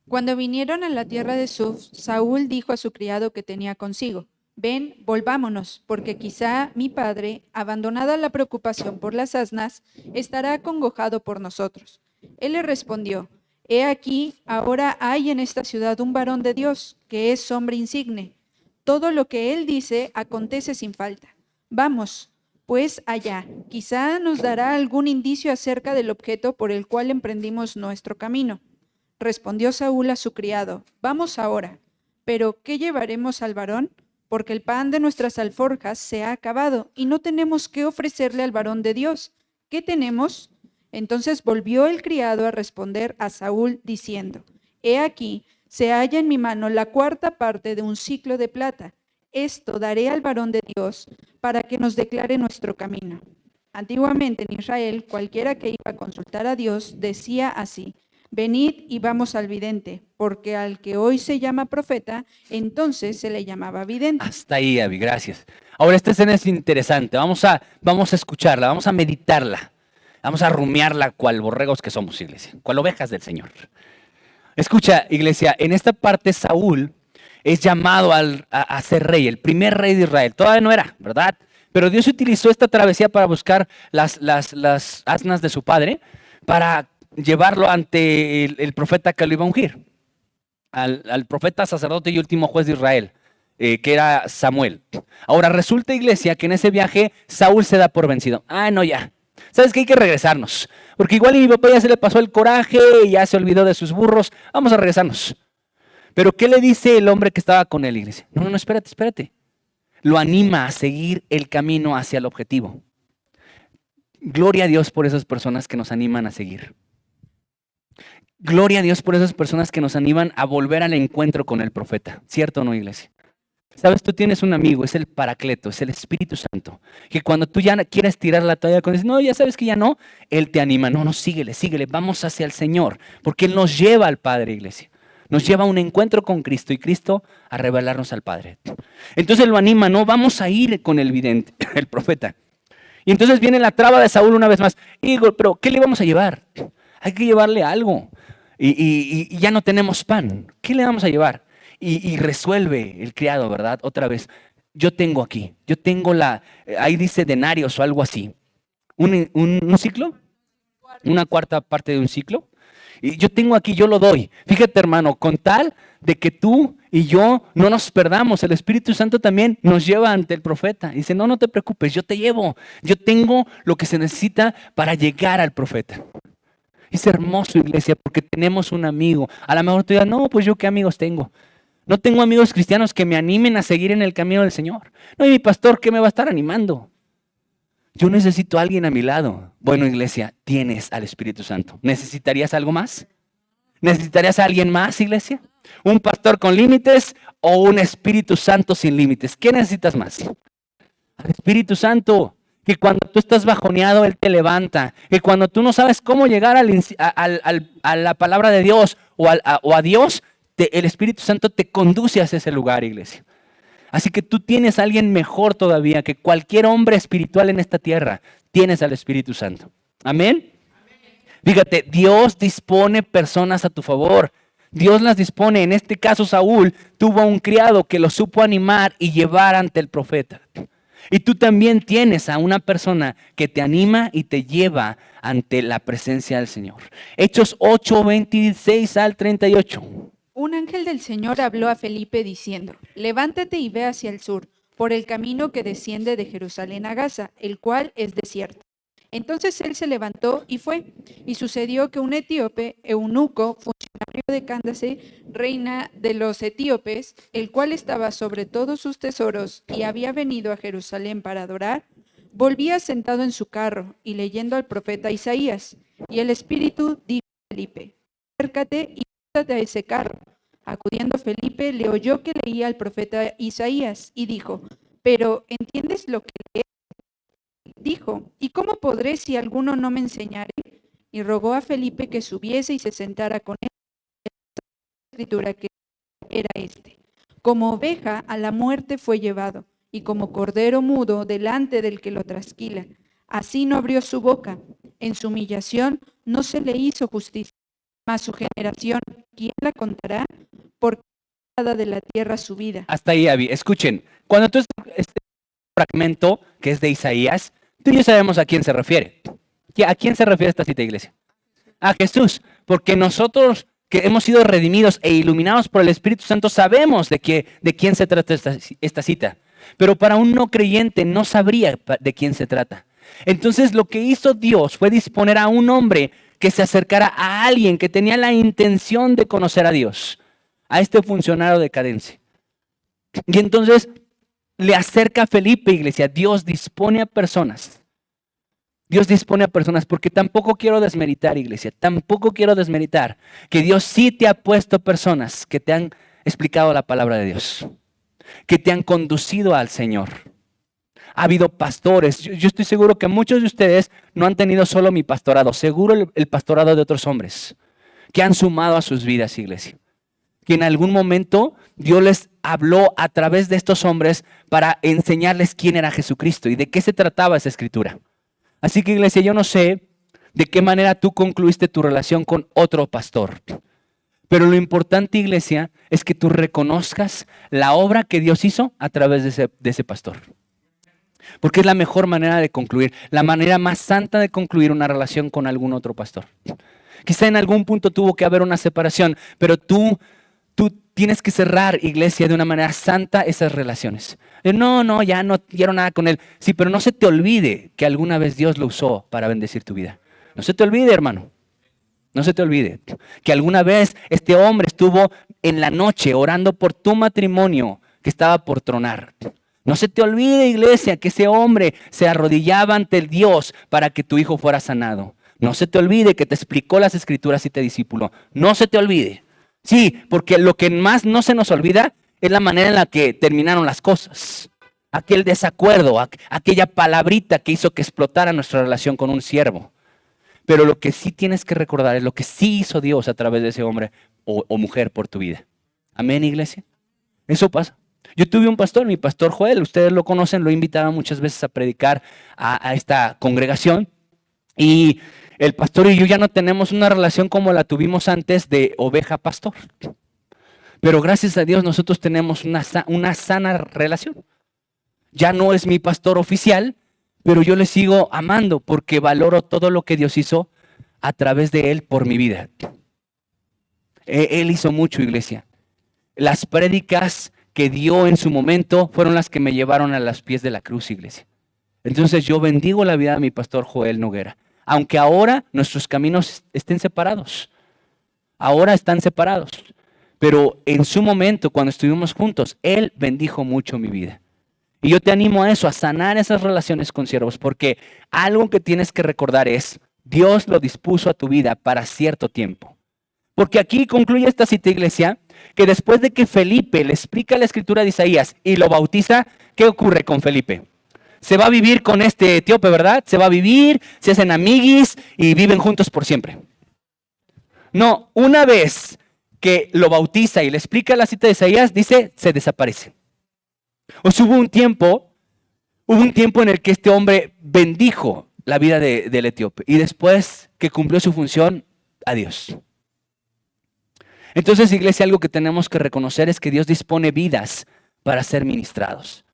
Cuando vinieron a la tierra de Suf, Saúl dijo a su criado que tenía consigo, ven, volvámonos, porque quizá mi padre, abandonada la preocupación por las asnas, estará acongojado por nosotros. Él le respondió, he aquí, ahora hay en esta ciudad un varón de Dios, que es hombre insigne. Todo lo que él dice acontece sin falta. Vamos, pues allá, quizá nos dará algún indicio acerca del objeto por el cual emprendimos nuestro camino. Respondió Saúl a su criado, vamos ahora, pero ¿qué llevaremos al varón? Porque el pan de nuestras alforjas se ha acabado y no tenemos qué ofrecerle al varón de Dios. ¿Qué tenemos? Entonces volvió el criado a responder a Saúl diciendo: He aquí, se halla en mi mano la cuarta parte de un siclo de plata. Esto daré al varón de Dios para que nos declare nuestro camino. Antiguamente en Israel, cualquiera que iba a consultar a Dios decía así: Venid y vamos al vidente, porque al que hoy se llama profeta, entonces se le llamaba vidente. Hasta ahí, Abby, gracias. Ahora, esta escena es interesante. Vamos a escucharla, vamos a meditarla. Vamos a rumiarla cual borregos que somos, iglesia, cual ovejas del Señor. Escucha, iglesia, en esta parte Saúl es llamado a ser rey, el primer rey de Israel. Todavía no era, ¿verdad? Pero Dios utilizó esta travesía para buscar las asnas de su padre, para llevarlo ante el profeta que lo iba a ungir, al profeta, sacerdote y último juez de Israel, que era Samuel. Ahora resulta, iglesia, que en ese viaje Saúl se da por vencido. No, ya. ¿Sabes qué? Hay que regresarnos. Porque igual a mi papá ya se le pasó el coraje y ya se olvidó de sus burros. Vamos a regresarnos. Pero ¿qué le dice el hombre que estaba con él, iglesia? No, espérate. Lo anima a seguir el camino hacia el objetivo. Gloria a Dios por esas personas que nos animan a seguir. Gloria a Dios por esas personas que nos animan a volver al encuentro con el profeta. ¿Cierto o no, iglesia? Sabes, tú tienes un amigo, es el Paracleto, es el Espíritu Santo, que cuando tú ya quieres tirar la toalla, cuando dices, no, ya sabes que ya no, Él te anima, no, síguele, vamos hacia el Señor, porque Él nos lleva al Padre, iglesia, nos lleva a un encuentro con Cristo y Cristo a revelarnos al Padre. Entonces lo anima, no, vamos a ir con el vidente, el profeta. Y entonces viene la traba de Saúl una vez más, pero ¿qué le vamos a llevar? Hay que llevarle algo, y ya no tenemos pan, ¿qué le vamos a llevar? Y resuelve el criado, ¿verdad? Otra vez, yo tengo ahí dice denarios o algo así. ¿Un ciclo? Una cuarta parte de un ciclo. Y yo tengo aquí, yo lo doy. Fíjate, hermano, con tal de que tú y yo no nos perdamos, el Espíritu Santo también nos lleva ante el profeta. Dice, no te preocupes, yo te llevo. Yo tengo lo que se necesita para llegar al profeta. Es hermoso, iglesia, porque tenemos un amigo. A lo mejor tú dirás, no, pues yo qué amigos tengo. No tengo amigos cristianos que me animen a seguir en el camino del Señor. No, y mi pastor, ¿qué me va a estar animando? Yo necesito a alguien a mi lado. Bueno, iglesia, tienes al Espíritu Santo. ¿Necesitarías algo más? ¿Necesitarías a alguien más, iglesia? ¿Un pastor con límites o un Espíritu Santo sin límites? ¿Qué necesitas más? Al Espíritu Santo. Que cuando tú estás bajoneado, Él te levanta. Que cuando tú no sabes cómo llegar a la palabra de Dios o a Dios, el Espíritu Santo te conduce hacia ese lugar, iglesia. Así que tú tienes a alguien mejor todavía que cualquier hombre espiritual en esta tierra. Tienes al Espíritu Santo. ¿Amén? Fíjate, Dios dispone personas a tu favor. Dios las dispone. En este caso, Saúl tuvo a un criado que lo supo animar y llevar ante el profeta. Y tú también tienes a una persona que te anima y te lleva ante la presencia del Señor. Hechos 8, 26 al 38. Un ángel del Señor habló a Felipe diciendo: Levántate y ve hacia el sur, por el camino que desciende de Jerusalén a Gaza, el cual es desierto. Entonces él se levantó y fue. Y sucedió que un etíope, eunuco, funcionario de Candace, reina de los etíopes, el cual estaba sobre todos sus tesoros y había venido a Jerusalén para adorar, volvía sentado en su carro y leyendo al profeta Isaías. Y el Espíritu dijo a Felipe: Acércate y móntate a ese carro. Acudiendo Felipe, le oyó que leía al profeta Isaías y dijo: ¿Pero entiendes lo que lees? Dijo: ¿y cómo podré si alguno no me enseñare? Y rogó a Felipe que subiese y se sentara con él. La escritura que era este: como oveja a la muerte fue llevado, y como cordero mudo delante del que lo trasquila. Así no abrió su boca. En su humillación no se le hizo justicia. Mas su generación, ¿quién la contará? Porque de la tierra su vida. Hasta ahí, Abby. Escuchen, cuando tú este fragmento que es de Isaías, tú y yo sabemos a quién se refiere. ¿A quién se refiere esta cita, iglesia? A Jesús, porque nosotros que hemos sido redimidos e iluminados por el Espíritu Santo sabemos de quién se trata esta cita. Pero para un no creyente no sabría de quién se trata. Entonces lo que hizo Dios fue disponer a un hombre que se acercara a alguien que tenía la intención de conocer a Dios, a este funcionario de cadencia. Y entonces le acerca a Felipe, iglesia. Dios dispone a personas Dios dispone a personas, porque tampoco quiero desmeritar, iglesia, tampoco quiero desmeritar que Dios sí te ha puesto personas que te han explicado la palabra de Dios, que te han conducido al Señor. Ha habido pastores, yo estoy seguro que muchos de ustedes no han tenido solo mi pastorado, seguro el pastorado de otros hombres que han sumado a sus vidas, iglesia. Que en algún momento Dios les habló a través de estos hombres para enseñarles quién era Jesucristo y de qué se trataba esa escritura. Así que, iglesia, yo no sé de qué manera tú concluiste tu relación con otro pastor. Pero lo importante, iglesia, es que tú reconozcas la obra que Dios hizo a través de ese pastor. Porque es la mejor manera de concluir, la manera más santa de concluir una relación con algún otro pastor. Quizá en algún punto tuvo que haber una separación, pero tú tienes que cerrar, iglesia, de una manera santa esas relaciones. No, ya no quiero nada con él. Sí, pero no se te olvide que alguna vez Dios lo usó para bendecir tu vida. No se te olvide, hermano. No se te olvide que alguna vez este hombre estuvo en la noche orando por tu matrimonio que estaba por tronar. No se te olvide, iglesia, que ese hombre se arrodillaba ante el Dios para que tu hijo fuera sanado. No se te olvide que te explicó las escrituras y te discipuló. No se te olvide. Sí, porque lo que más no se nos olvida es la manera en la que terminaron las cosas. Aquel desacuerdo, aquella palabrita que hizo que explotara nuestra relación con un siervo. Pero lo que sí tienes que recordar es lo que sí hizo Dios a través de ese hombre o mujer por tu vida. Amén, iglesia. Eso pasa. Yo tuve un pastor, mi pastor Joel, ustedes lo conocen, lo he invitado muchas veces a predicar a esta congregación. Y el pastor y yo ya no tenemos una relación como la tuvimos antes de oveja-pastor. Pero gracias a Dios nosotros tenemos una sana relación. Ya no es mi pastor oficial, pero yo le sigo amando porque valoro todo lo que Dios hizo a través de él por mi vida. Él hizo mucho, iglesia. Las prédicas que dio en su momento fueron las que me llevaron a los pies de la cruz, iglesia. Entonces yo bendigo la vida de mi pastor Joel Noguera. Aunque ahora nuestros caminos estén separados. Ahora están separados. Pero en su momento, cuando estuvimos juntos, él bendijo mucho mi vida. Y yo te animo a eso, a sanar esas relaciones con siervos, porque algo que tienes que recordar es, Dios lo dispuso a tu vida para cierto tiempo. Porque aquí concluye esta cita, iglesia, que después de que Felipe le explica la escritura de Isaías y lo bautiza, ¿qué ocurre con Felipe? Se va a vivir con este etíope, ¿verdad? Se va a vivir, se hacen amiguis y viven juntos por siempre. No, una vez que lo bautiza y le explica la cita de Isaías, dice, se desaparece. O sea, hubo un tiempo en el que este hombre bendijo la vida del etíope y después que cumplió su función, adiós. Entonces, iglesia, algo que tenemos que reconocer es que Dios dispone vidas para ser ministrados.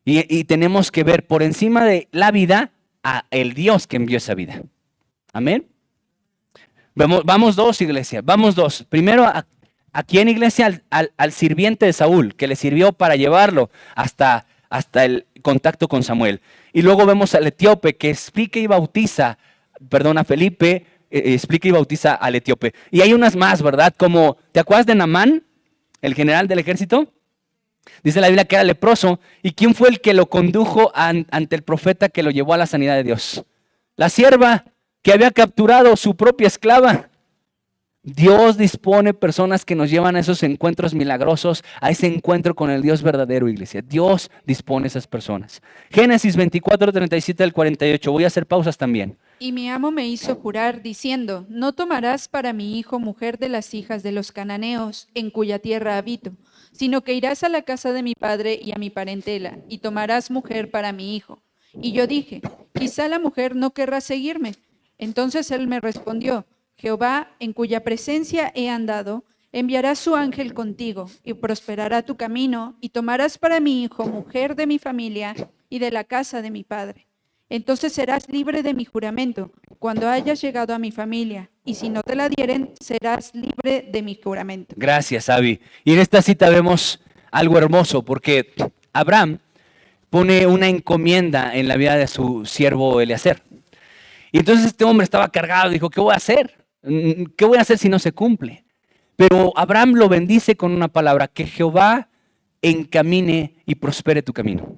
Y tenemos que ver por encima de la vida a el Dios que envió esa vida. Amén. Vamos dos, iglesia. Vamos dos. Primero, ¿a quién, iglesia? Al sirviente de Saúl, que le sirvió para llevarlo hasta el contacto con Samuel. Y luego vemos al etíope que explica y bautiza, a Felipe, explica y bautiza al etíope. Y hay unas más, ¿verdad? Como, ¿te acuerdas de Naamán, el general del ejército? Dice la Biblia que era leproso. ¿Y quién fue el que lo condujo ante el profeta que lo llevó a la sanidad de Dios? La sierva que había capturado su propia esclava. Dios dispone personas que nos llevan a esos encuentros milagrosos, a ese encuentro con el Dios verdadero, iglesia. Dios dispone esas personas. Génesis 24, 37 al 48. Voy a hacer pausas también. Y mi amo me hizo jurar diciendo, no tomarás para mi hijo mujer de las hijas de los cananeos, en cuya tierra habito, sino que irás a la casa de mi padre y a mi parentela, y tomarás mujer para mi hijo. Y yo dije, quizá la mujer no querrá seguirme. Entonces él me respondió, Jehová, en cuya presencia he andado, enviará su ángel contigo, y prosperará tu camino, y tomarás para mi hijo mujer de mi familia y de la casa de mi padre. Entonces serás libre de mi juramento cuando hayas llegado a mi familia, y si no te la dieren, serás libre de mi juramento. Gracias, Abby. Y en esta cita vemos algo hermoso, porque Abraham pone una encomienda en la vida de su siervo Eliezer. Y entonces este hombre estaba cargado, dijo, ¿qué voy a hacer? ¿Qué voy a hacer si no se cumple? Pero Abraham lo bendice con una palabra, que Jehová encamine y prospere tu camino.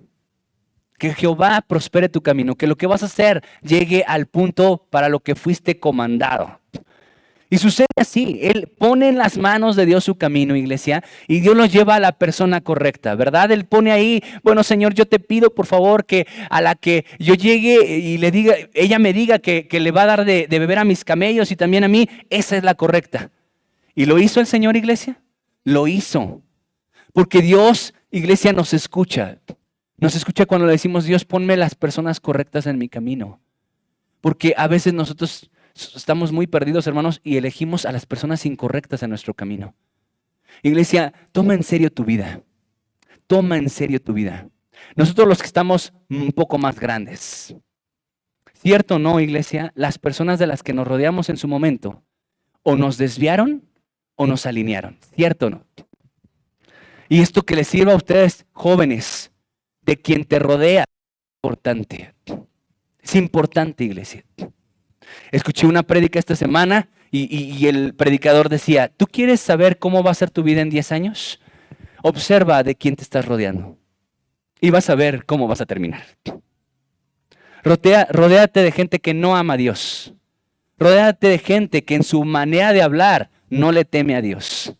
que Jehová prospere tu camino, que lo que vas a hacer llegue al punto para lo que fuiste comandado. Y sucede así, Él pone en las manos de Dios su camino, iglesia, y Dios lo lleva a la persona correcta, ¿verdad? Él pone ahí, bueno, Señor, yo te pido por favor que a la que yo llegue y le diga, ella me diga que le va a dar de beber a mis camellos y también a mí, esa es la correcta. ¿Y lo hizo el Señor, iglesia? Lo hizo. Porque Dios, iglesia, nos escucha. Nos escucha cuando le decimos, Dios, ponme las personas correctas en mi camino. Porque a veces nosotros estamos muy perdidos, hermanos, y elegimos a las personas incorrectas en nuestro camino. Iglesia, toma en serio tu vida. Toma en serio tu vida. Nosotros los que estamos un poco más grandes. ¿Cierto o no, iglesia? Las personas de las que nos rodeamos en su momento o nos desviaron o nos alinearon. ¿Cierto o no? Y esto que les sirva a ustedes, jóvenes, de quien te rodea, es importante. Es importante, iglesia. Escuché una prédica esta semana y el predicador decía, ¿tú quieres saber cómo va a ser tu vida en 10 años? Observa de quién te estás rodeando y vas a ver cómo vas a terminar. Rodéate de gente que no ama a Dios. Rodéate de gente que en su manera de hablar no le teme a Dios.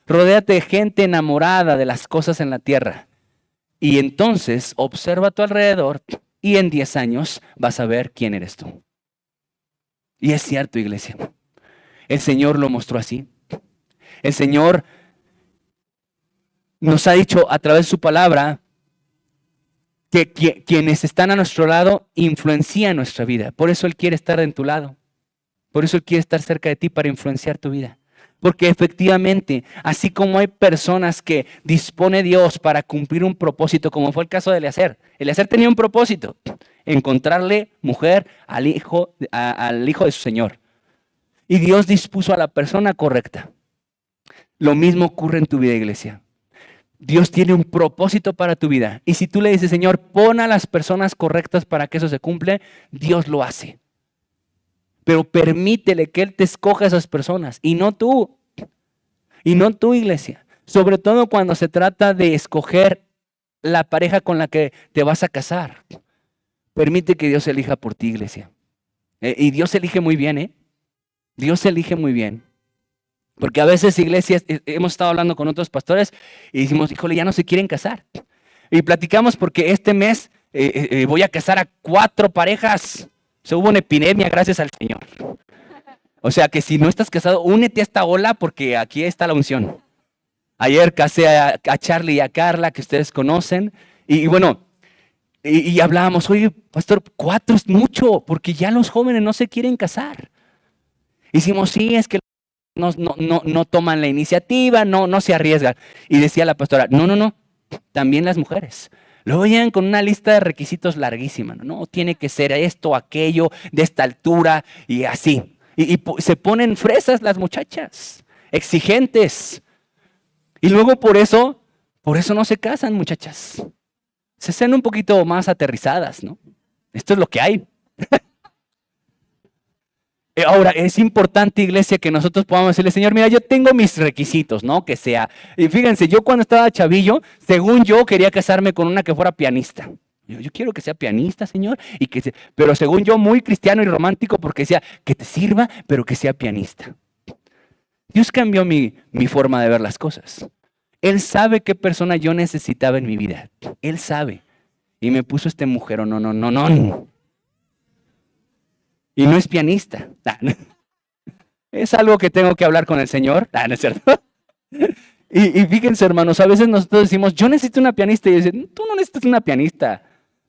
Rodéate de gente enamorada de las cosas en la tierra. Y entonces observa a tu alrededor y en 10 años vas a ver quién eres tú. Y es cierto, iglesia. El Señor lo mostró así. El Señor nos ha dicho a través de su palabra que quienes están a nuestro lado influencian nuestra vida. Por eso Él quiere estar en tu lado. Por eso Él quiere estar cerca de ti para influenciar tu vida. Porque efectivamente, así como hay personas que dispone Dios para cumplir un propósito, como fue el caso de Eliezer. Eliezer tenía un propósito, encontrarle mujer al hijo de su Señor. Y Dios dispuso a la persona correcta. Lo mismo ocurre en tu vida, iglesia. Dios tiene un propósito para tu vida. Y si tú le dices, Señor, pon a las personas correctas para que eso se cumpla, Dios lo hace. Pero permítele que Él te escoja a esas personas y no tú. Y no tú, iglesia. Sobre todo cuando se trata de escoger la pareja con la que te vas a casar. Permite que Dios elija por ti, iglesia. Y Dios elige muy bien, ¿eh? Dios elige muy bien. Porque a veces, iglesias, hemos estado hablando con otros pastores y decimos, híjole, ya no se quieren casar. Y platicamos porque este mes voy a casar a 4 parejas. Se hubo una epidemia, gracias al Señor. O sea que si no estás casado, únete a esta ola porque aquí está la unción. Ayer casé a Charlie y a Carla, que ustedes conocen. Y bueno, y hablábamos, oye, pastor, 4 es mucho porque ya los jóvenes no se quieren casar. Hicimos, sí, es que no toman la iniciativa, no se arriesgan. Y decía la pastora, no, también las mujeres. Luego llegan con una lista de requisitos larguísima, ¿no? Tiene que ser esto, aquello, de esta altura y así. Y se ponen fresas las muchachas, exigentes. Y luego por eso no se casan, muchachas. Se sean un poquito más aterrizadas, ¿no? Esto es lo que hay. Ahora, es importante, iglesia, que nosotros podamos decirle, Señor, mira, yo tengo mis requisitos, ¿no? Que sea. Y fíjense, yo cuando estaba chavillo, según yo, quería casarme con una que fuera pianista. Yo quiero que sea pianista, Señor, pero según yo, muy cristiano y romántico, porque decía, que te sirva, pero que sea pianista. Dios cambió mi forma de ver las cosas. Él sabe qué persona yo necesitaba en mi vida. Él sabe. Y me puso este mujer, no. Y no es pianista. Es algo que tengo que hablar con el Señor. No es cierto. Y fíjense, hermanos, a veces nosotros decimos, yo necesito una pianista. Y dicen, tú no necesitas una pianista.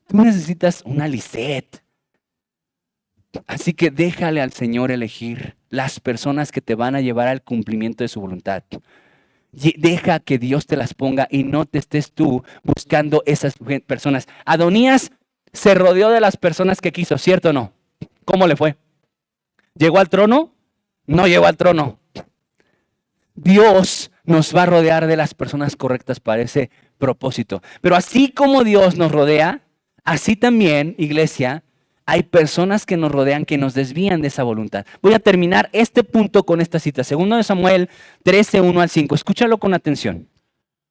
Tú necesitas una Lisette. Así que déjale al Señor elegir las personas que te van a llevar al cumplimiento de su voluntad. Deja que Dios te las ponga y no te estés tú buscando esas personas. Adonías se rodeó de las personas que quiso, ¿cierto o no? ¿Cómo le fue? ¿Llegó al trono? No llegó al trono. Dios nos va a rodear de las personas correctas para ese propósito. Pero así como Dios nos rodea, así también, iglesia, hay personas que nos rodean que nos desvían de esa voluntad. Voy a terminar este punto con esta cita. 2 Samuel 13, 1 al 5. Escúchalo con atención.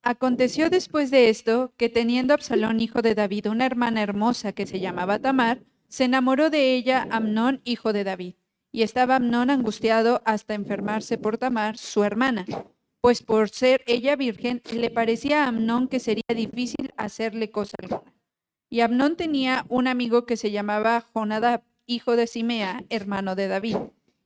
Aconteció después de esto que teniendo Absalón, hijo de David, una hermana hermosa que se llamaba Tamar, se enamoró de ella Amnón, hijo de David. Y estaba Amnón angustiado hasta enfermarse por Tamar, su hermana, pues por ser ella virgen, le parecía a Amnón que sería difícil hacerle cosa alguna. Y Amnón tenía un amigo que se llamaba Jonadab, hijo de Simea, hermano de David.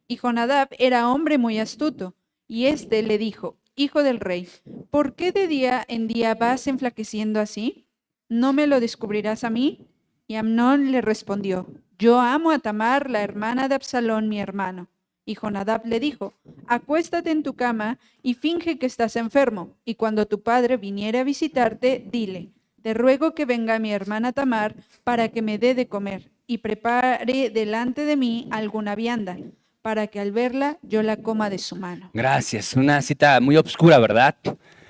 Y Jonadab era hombre muy astuto, y éste le dijo: Hijo del rey, ¿por qué de día en día vas enflaqueciendo así? ¿No me lo descubrirás a mí? Y Amnón le respondió: Yo amo a Tamar, la hermana de Absalón, mi hermano. Y Jonadab le dijo: Acuéstate en tu cama y finge que estás enfermo, y cuando tu padre viniere a visitarte, dile: Te ruego que venga mi hermana Tamar para que me dé de comer, y prepare delante de mí alguna vianda, para que al verla yo la coma de su mano. Gracias. Una cita muy obscura, ¿verdad?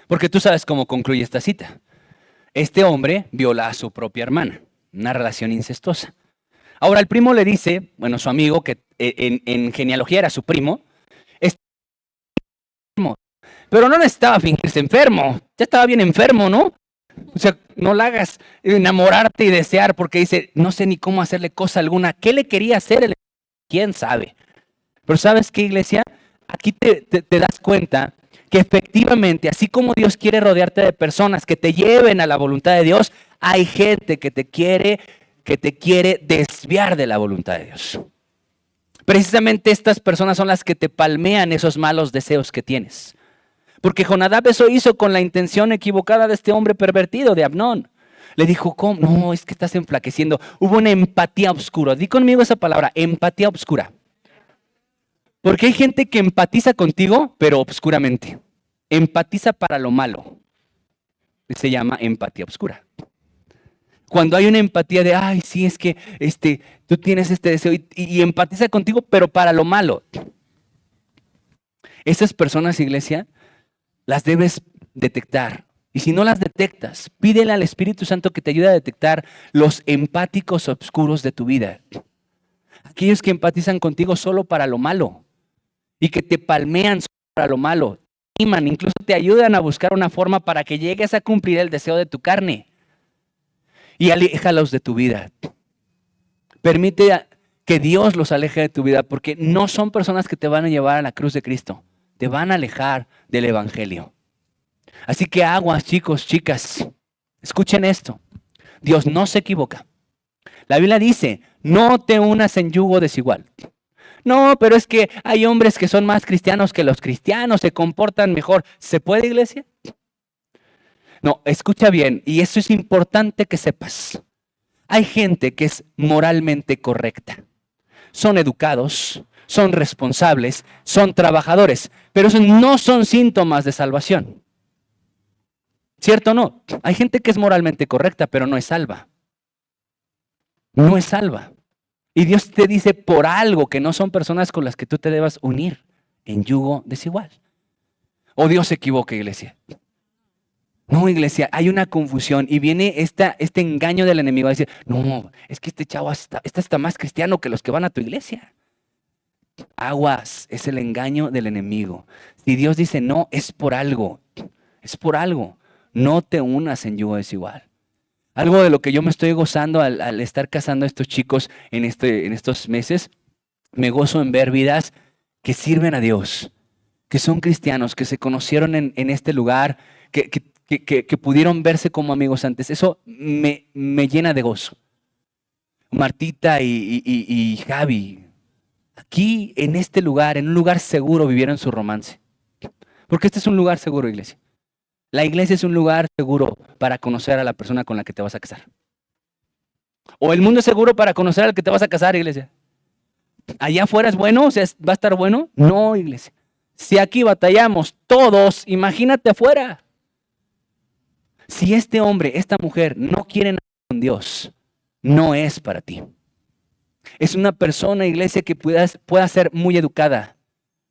Porque tú sabes cómo concluye esta cita. Este hombre viola a su propia hermana, una relación incestuosa. Ahora el primo le dice, bueno, su amigo, que en genealogía era su primo, está enfermo. Pero no necesitaba fingirse enfermo, ya estaba bien enfermo, ¿no? O sea, no la hagas enamorarte y desear, porque dice, no sé ni cómo hacerle cosa alguna. ¿Qué le quería hacer? ¿Quién sabe? Pero ¿sabes qué, iglesia? Aquí te das cuenta que efectivamente, así como Dios quiere rodearte de personas que te lleven a la voluntad de Dios, hay gente que te quiere desviar de la voluntad de Dios. Precisamente estas personas son las que te palmean esos malos deseos que tienes. Porque Jonadab eso hizo con la intención equivocada de este hombre pervertido, de Amnón. Le dijo, ¿cómo? No, es que estás enflaqueciendo. Hubo una empatía oscura. Di conmigo esa palabra, empatía oscura. Porque hay gente que empatiza contigo, pero obscuramente. Empatiza para lo malo. Se llama empatía oscura. Cuando hay una empatía de, ay, sí, es que tú tienes este deseo y empatiza contigo, pero para lo malo. Esas personas, iglesia, las debes detectar. Y si no las detectas, pídele al Espíritu Santo que te ayude a detectar los empáticos oscuros de tu vida. Aquellos que empatizan contigo solo para lo malo y que te palmean solo para lo malo, te animan, incluso te ayudan a buscar una forma para que llegues a cumplir el deseo de tu carne. Y aléjalos de tu vida. Permite que Dios los aleje de tu vida, porque no son personas que te van a llevar a la cruz de Cristo. Te van a alejar del Evangelio. Así que aguas, chicos, chicas, escuchen esto. Dios no se equivoca. La Biblia dice, no te unas en yugo desigual. No, pero es que hay hombres que son más cristianos que los cristianos, se comportan mejor. ¿Se puede, iglesia? No, escucha bien, y eso es importante que sepas. Hay gente que es moralmente correcta. Son educados, son responsables, son trabajadores, pero esos no son síntomas de salvación. ¿Cierto o no? Hay gente que es moralmente correcta, pero no es salva. No es salva. Y Dios te dice por algo que no son personas con las que tú te debas unir en yugo desigual. ¿O Dios se equivoca, iglesia? No, iglesia, hay una confusión y viene este engaño del enemigo a decir, no, es que este chavo está más cristiano que los que van a tu iglesia. Aguas, es el engaño del enemigo. Si Dios dice no, es por algo, es por algo. No te unas en yugo desigual. Algo de lo que yo me estoy gozando al estar casando a estos chicos en estos meses, me gozo en ver vidas que sirven a Dios, que son cristianos, que se conocieron en este lugar, que pudieron verse como amigos antes. Eso me llena de gozo. Martita y Javi, aquí en este lugar, en un lugar seguro, vivieron su romance. Porque este es un lugar seguro, iglesia. La iglesia es un lugar seguro para conocer a la persona con la que te vas a casar. O el mundo es seguro para conocer al que te vas a casar, iglesia. Allá afuera es bueno, o sea, ¿va a estar bueno? No, iglesia. Si aquí batallamos todos, imagínate afuera. Si este hombre, esta mujer no quieren nada con Dios, no es para ti. Es una persona, iglesia, que pueda ser muy educada,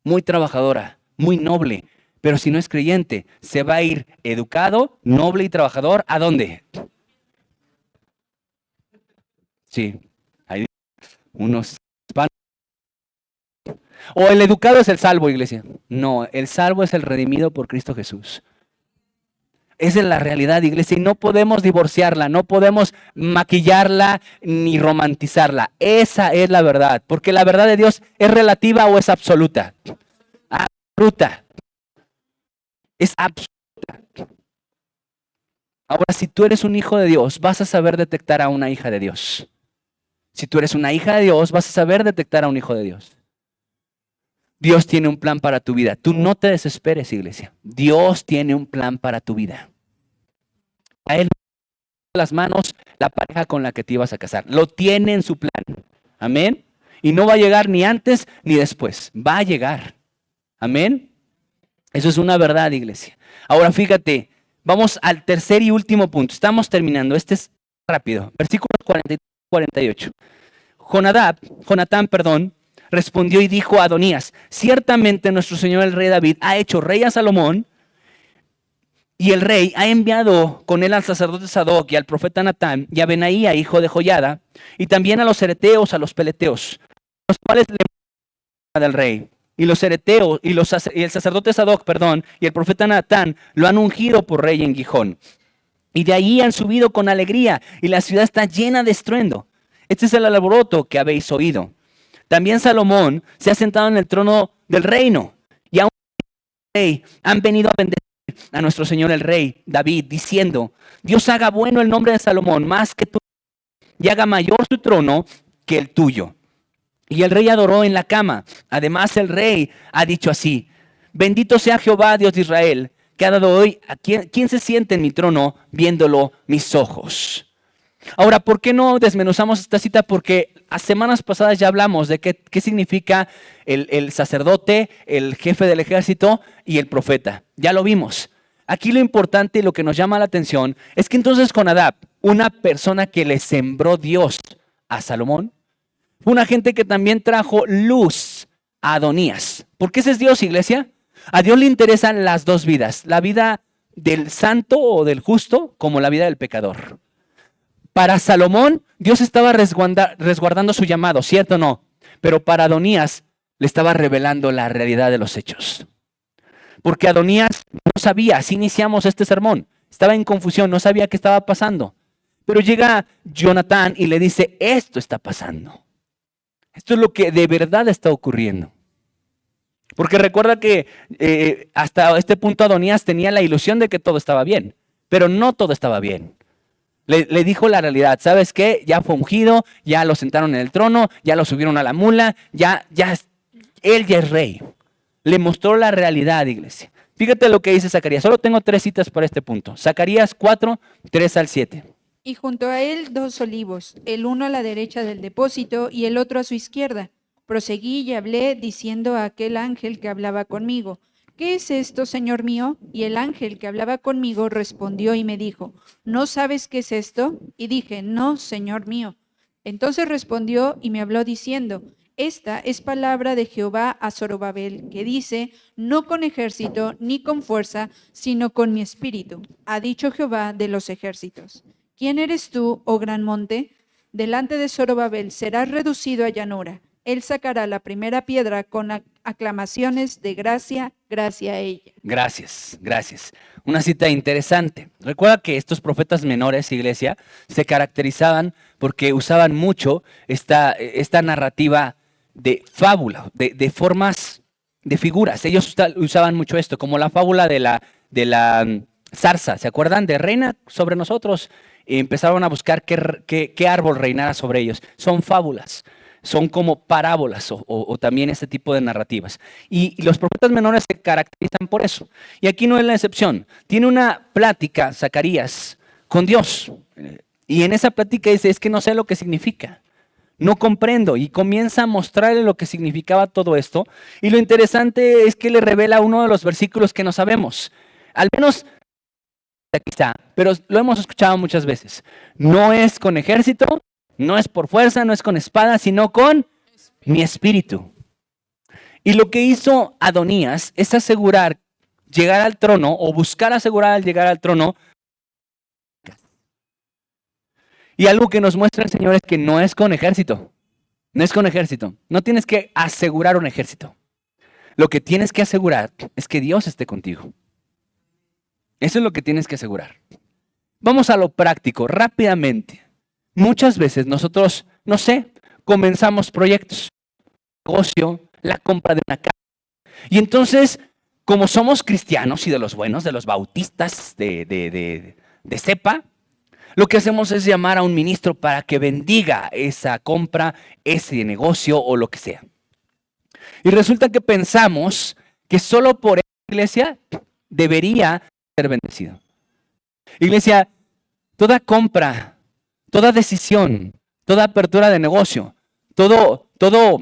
muy trabajadora, muy noble, pero si no es creyente, se va a ir educado, noble y trabajador, ¿a dónde? Sí, hay unos hispanos. O el educado es el salvo, iglesia. No, el salvo es el redimido por Cristo Jesús. Esa es la realidad, iglesia, y no podemos divorciarla, no podemos maquillarla ni romantizarla. Esa es la verdad, porque la verdad de Dios es relativa o es absoluta. Absoluta. Es absoluta. Ahora, si tú eres un hijo de Dios, vas a saber detectar a una hija de Dios. Si tú eres una hija de Dios, vas a saber detectar a un hijo de Dios. Dios tiene un plan para tu vida. Tú no te desesperes, iglesia. Dios tiene un plan para tu vida. A Él las manos la pareja con la que te ibas a casar. Lo tiene en su plan. Amén. Y no va a llegar ni antes ni después. Va a llegar. Amén. Eso es una verdad, iglesia. Ahora fíjate, vamos al tercer y último punto. Estamos terminando. Este es rápido. Versículos 43 y 48. Jonatán, respondió y dijo a Adonías: ciertamente nuestro señor el rey David ha hecho rey a Salomón, y el rey ha enviado con él al sacerdote Sadoc y al profeta Natán y a Benaía, hijo de Joiada, y también a los cereteos, a los peleteos, los cuales le del rey. Y los cereteos y el sacerdote Sadoc, y el profeta Natán lo han ungido por rey en Gijón. Y de ahí han subido con alegría, y la ciudad está llena de estruendo. Este es el alboroto que habéis oído. También Salomón se ha sentado en el trono del reino, y aún rey han venido a bendecir a nuestro señor el rey David, diciendo: Dios haga bueno el nombre de Salomón más que tú, y haga mayor su trono que el tuyo. Y el rey adoró en la cama. Además el rey ha dicho así: bendito sea Jehová, Dios de Israel, que ha dado hoy a quien se siente en mi trono, viéndolo mis ojos. Ahora, ¿por qué no desmenuzamos esta cita? Porque a semanas pasadas ya hablamos de qué significa el sacerdote, el jefe del ejército y el profeta. Ya lo vimos. Aquí lo importante y lo que nos llama la atención es que entonces Jonadab, una persona que le sembró Dios a Salomón, fue una gente que también trajo luz a Adonías. ¿Por qué ese es Dios, iglesia? A Dios le interesan las dos vidas, la vida del santo o del justo como la vida del pecador. Para Salomón, Dios estaba resguardando su llamado, ¿cierto o no? Pero para Adonías le estaba revelando la realidad de los hechos. Porque Adonías no sabía, así iniciamos este sermón, estaba en confusión, no sabía qué estaba pasando. Pero llega Jonatán y le dice: esto está pasando. Esto es lo que de verdad está ocurriendo. Porque recuerda que hasta este punto Adonías tenía la ilusión de que todo estaba bien, pero no todo estaba bien. Le dijo la realidad: ¿sabes qué? Ya fue ungido, ya lo sentaron en el trono, ya lo subieron a la mula, él ya es rey. Le mostró la realidad, iglesia. Fíjate lo que dice Zacarías. Solo tengo 3 citas para este punto. Zacarías 4, 3 al 7. Y junto a él 2 olivos, el uno a la derecha del depósito y el otro a su izquierda. Proseguí y hablé diciendo a aquel ángel que hablaba conmigo: ¿qué es esto, Señor mío? Y el ángel que hablaba conmigo respondió y me dijo: ¿no sabes qué es esto? Y dije: no, Señor mío. Entonces respondió y me habló diciendo: esta es palabra de Jehová a Zorobabel, que dice: no con ejército ni con fuerza, sino con mi espíritu, ha dicho Jehová de los ejércitos. ¿Quién eres tú, oh gran monte? Delante de Zorobabel serás reducido a llanura. Él sacará la primera piedra con aclamaciones de gracia, gracia a ella. Gracias, gracias. Una cita interesante. Recuerda que estos profetas menores, iglesia, se caracterizaban porque usaban mucho esta narrativa de fábula, de formas, de figuras. Ellos usaban mucho esto, como la fábula de la zarza. ¿Se acuerdan? De reina sobre nosotros. Y empezaron a buscar qué árbol reinara sobre ellos. Son fábulas. Son como parábolas o también este tipo de narrativas. Y los profetas menores se caracterizan por eso. Y aquí no es la excepción. Tiene una plática Zacarías con Dios. Y en esa plática dice: es que no sé lo que significa. No comprendo. Y comienza a mostrarle lo que significaba todo esto. Y lo interesante es que le revela uno de los versículos que no sabemos. Al menos quizá, pero lo hemos escuchado muchas veces. No es con ejército, no es por fuerza, no es con espada, sino con mi espíritu. Y lo que hizo Adonías es asegurar llegar al trono, o buscar asegurar al llegar al trono. Y algo que nos muestra el Señor es que no es con ejército. No es con ejército. No tienes que asegurar un ejército. Lo que tienes que asegurar es que Dios esté contigo. Eso es lo que tienes que asegurar. Vamos a lo práctico, rápidamente. Muchas veces nosotros, no sé, comenzamos proyectos, negocio, la compra de una casa. Y entonces, como somos cristianos y de los buenos, de los bautistas de cepa, lo que hacemos es llamar a un ministro para que bendiga esa compra, ese negocio o lo que sea. Y resulta que pensamos que solo por esa iglesia debería ser bendecido. Iglesia, toda compra, toda decisión, toda apertura de negocio, todo,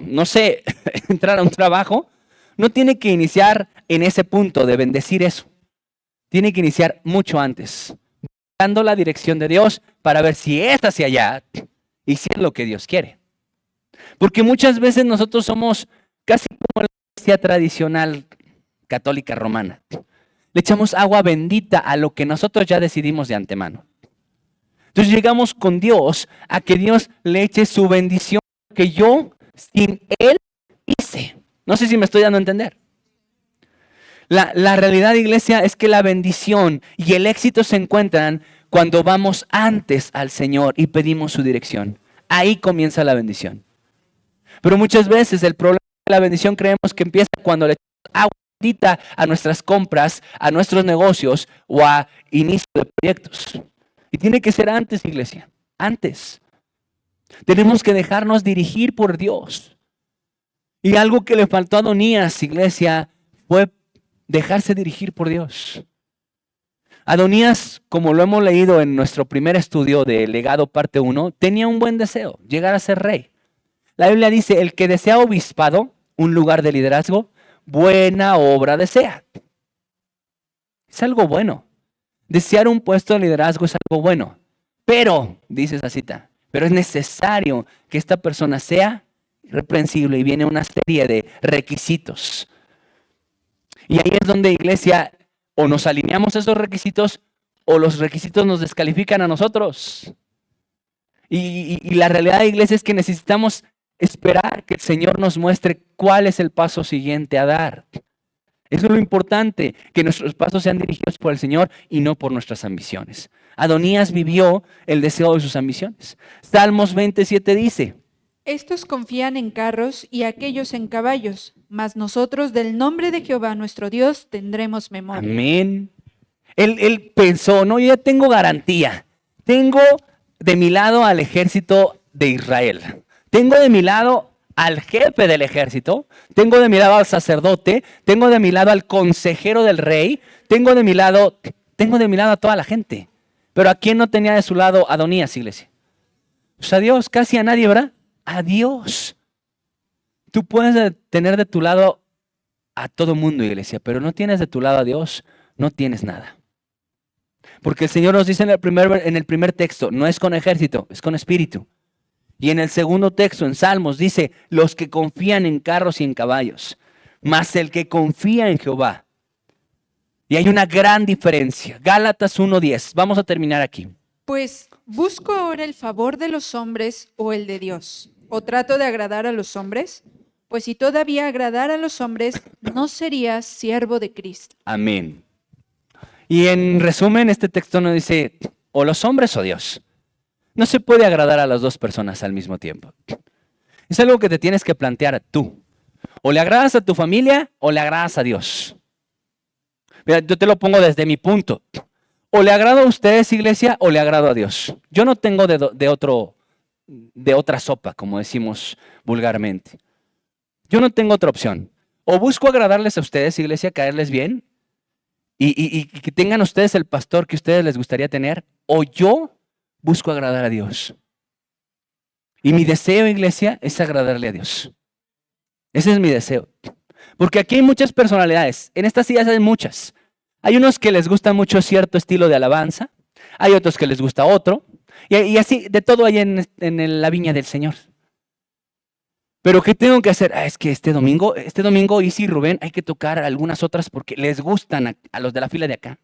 no sé, entrar a un trabajo, no tiene que iniciar en ese punto de bendecir eso. Tiene que iniciar mucho antes, dando la dirección de Dios para ver si es hacia allá y si es lo que Dios quiere. Porque muchas veces nosotros somos casi como la iglesia tradicional católica romana. Le echamos agua bendita a lo que nosotros ya decidimos de antemano. Entonces llegamos con Dios a que Dios le eche su bendición que yo sin Él hice. No sé si me estoy dando a entender. La realidad, iglesia, es que la bendición y el éxito se encuentran cuando vamos antes al Señor y pedimos su dirección. Ahí comienza la bendición. Pero muchas veces el problema de la bendición creemos que empieza cuando le echamos agua bendita a nuestras compras, a nuestros negocios o a inicio de proyectos. Y tiene que ser antes, iglesia, antes. Tenemos que dejarnos dirigir por Dios. Y algo que le faltó a Adonías, iglesia, fue dejarse dirigir por Dios. Adonías, como lo hemos leído en nuestro primer estudio de Legado parte 1, tenía un buen deseo, llegar a ser rey. La Biblia dice, el que desea obispado, un lugar de liderazgo, buena obra desea. Es algo bueno. Desear un puesto de liderazgo es algo bueno. Pero, dice esa cita, pero es necesario que esta persona sea irreprensible y viene una serie de requisitos. Y ahí es donde, iglesia, o nos alineamos a esos requisitos o los requisitos nos descalifican a nosotros. Y la realidad, iglesia, es que necesitamos esperar que el Señor nos muestre cuál es el paso siguiente a dar. Eso es lo importante, que nuestros pasos sean dirigidos por el Señor y no por nuestras ambiciones. Adonías vivió el deseo de sus ambiciones. Salmos 27 dice: Estos confían en carros y aquellos en caballos, mas nosotros del nombre de Jehová nuestro Dios tendremos memoria. amén. Él pensó, no, yo ya tengo garantía. Tengo de mi lado al ejército de Israel. Tengo de mi lado al jefe del ejército. Tengo de mi lado al sacerdote. Tengo de mi lado al consejero del rey. Tengo de mi lado a toda la gente. Pero ¿a quién no tenía de su lado Adonías, iglesia? Pues a Dios, casi a nadie, ¿verdad? A Dios. Tú puedes tener de tu lado a todo mundo, iglesia, pero no tienes de tu lado a Dios, no tienes nada. Porque el Señor nos dice en el primer texto, no es con ejército, es con espíritu. Y en el segundo texto, en Salmos, dice, los que confían en carros y en caballos, mas el que confía en Jehová. Y hay una gran diferencia. Gálatas 1:10. Vamos a terminar aquí. Pues, ¿busco ahora el favor de los hombres o el de Dios? ¿O trato de agradar a los hombres? Pues si todavía agradara a los hombres, no serías siervo de Cristo. Amén. Y en resumen, este texto nos dice, o los hombres o Dios. No se puede agradar a las dos personas al mismo tiempo. Es algo que te tienes que plantear tú. O le agradas a tu familia o le agradas a Dios. Mira, yo te lo pongo desde mi punto. O le agrado a ustedes, iglesia, o le agrado a Dios. Yo no tengo de otra sopa, como decimos vulgarmente. Yo no tengo otra opción. O busco agradarles a ustedes, iglesia, caerles bien, y que tengan ustedes el pastor que ustedes les gustaría tener, o yo busco agradar a Dios. Y mi deseo, iglesia, es agradarle a Dios. Ese es mi deseo. Porque aquí hay muchas personalidades. En estas sillas hay muchas. Hay unos que les gusta mucho cierto estilo de alabanza. Hay otros que les gusta otro. Y así, de todo hay en la viña del Señor. Pero ¿qué tengo que hacer? Es que este domingo, Isi y Rubén, hay que tocar algunas otras porque les gustan a los de la fila de acá.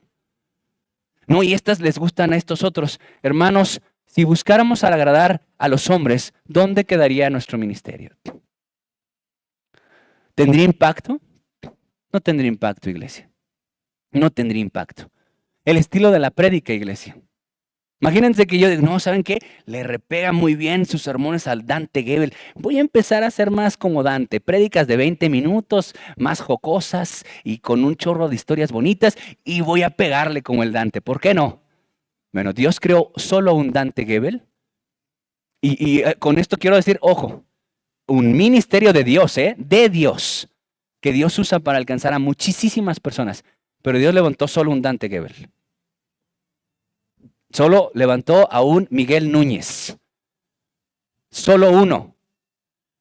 No, y estas les gustan a estos otros. Hermanos, si buscáramos al agradar a los hombres, ¿dónde quedaría nuestro ministerio? ¿Tendría impacto? No tendría impacto, iglesia. No tendría impacto. El estilo de la prédica, iglesia. Imagínense que yo digo, no, ¿saben qué? Le repega muy bien sus sermones al Dante Gebel. Voy a empezar a hacer más como Dante, prédicas de 20 minutos, más jocosas y con un chorro de historias bonitas, y voy a pegarle como el Dante. ¿Por qué no? Bueno, Dios creó solo un Dante Gebel. Y con esto quiero decir, ojo, un ministerio de Dios, de Dios, que Dios usa para alcanzar a muchísimas personas. Pero Dios levantó solo un Dante Gebel. Solo levantó a un Miguel Núñez. Solo uno.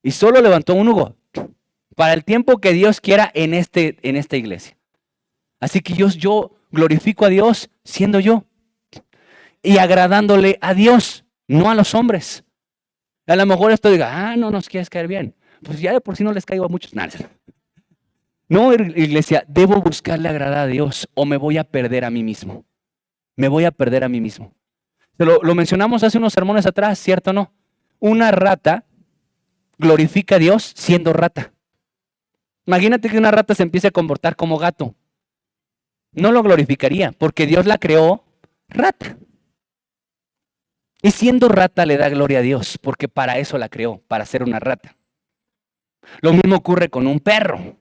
Y solo levantó un Hugo. Para el tiempo que Dios quiera en esta iglesia. Así que yo glorifico a Dios siendo yo. Y agradándole a Dios, no a los hombres. A lo mejor esto diga, no nos quieres caer bien. Pues ya de por sí no les caigo a muchos. No, iglesia, debo buscarle agradar a Dios o me voy a perder a mí mismo. Me voy a perder a mí mismo. Lo mencionamos hace unos sermones atrás, ¿cierto o no? Una rata glorifica a Dios siendo rata. Imagínate que una rata se empiece a comportar como gato. No lo glorificaría porque Dios la creó rata. Y siendo rata le da gloria a Dios porque para eso la creó, para ser una rata. Lo mismo ocurre con un perro.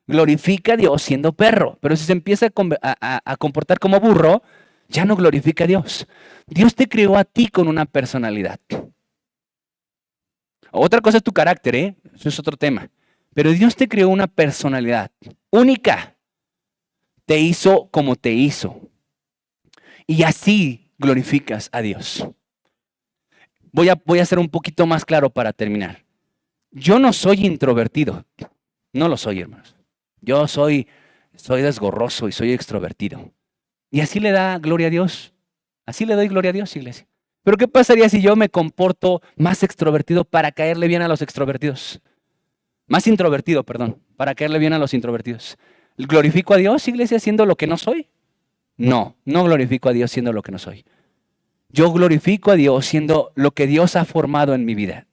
Glorifica a Dios siendo perro, pero si se empieza a comportar como burro, ya no glorifica a Dios. Dios te creó a ti con una personalidad. Otra cosa es tu carácter, eso es otro tema. Pero Dios te creó una personalidad única. Te hizo como te hizo. Y así glorificas a Dios. Voy a ser un poquito más claro para terminar. Yo no soy introvertido. No lo soy, hermanos. Yo soy desgorroso y soy extrovertido. Y así le da gloria a Dios. Así le doy gloria a Dios, iglesia. Pero ¿qué pasaría si yo me comporto más extrovertido para caerle bien a los extrovertidos? Más introvertido, perdón, para caerle bien a los introvertidos. ¿Glorifico a Dios, iglesia, siendo lo que no soy? No glorifico a Dios siendo lo que no soy. Yo glorifico a Dios siendo lo que Dios ha formado en mi vida.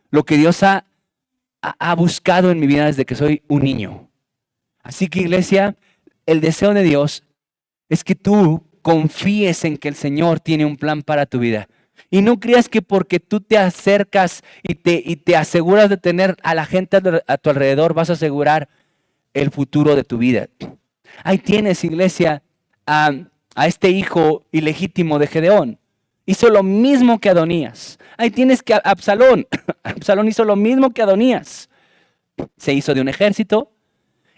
Lo que Dios ha buscado en mi vida desde que soy un niño. Así que, iglesia, el deseo de Dios es que tú confíes en que el Señor tiene un plan para tu vida. Y no creas que porque tú te acercas y te aseguras de tener a la gente a tu alrededor, vas a asegurar el futuro de tu vida. Ahí tienes, iglesia, a este hijo ilegítimo de Gedeón. Hizo lo mismo que Adonías. Ahí tienes que Absalón. Absalón hizo lo mismo que Adonías. Se hizo de un ejército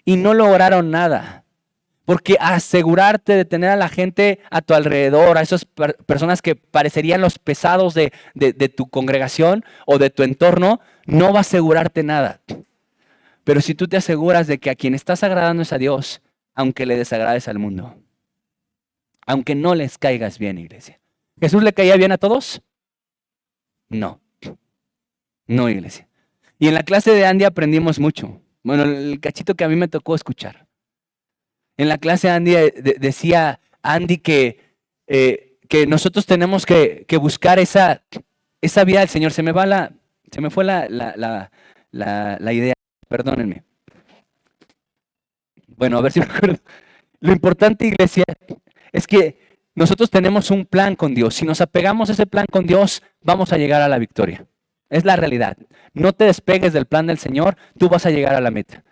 y no lograron nada. Porque asegurarte de tener a la gente a tu alrededor, a esas personas que parecerían los pesados de tu congregación o de tu entorno, no va a asegurarte nada. Pero si tú te aseguras de que a quien estás agradando es a Dios, aunque le desagrades al mundo, aunque no les caigas bien, iglesia. ¿Jesús le caía bien a todos? No, iglesia. Y en la clase de Andy aprendimos mucho. Bueno, el cachito que a mí me tocó escuchar. En la clase Andy decía Andy que nosotros tenemos que buscar esa vida del Señor. Se me fue la idea, perdónenme. Bueno, a ver si me acuerdo. Lo importante, iglesia, es que nosotros tenemos un plan con Dios. Si nos apegamos a ese plan con Dios, vamos a llegar a la victoria. Es la realidad. No te despegues del plan del Señor, tú vas a llegar a la meta.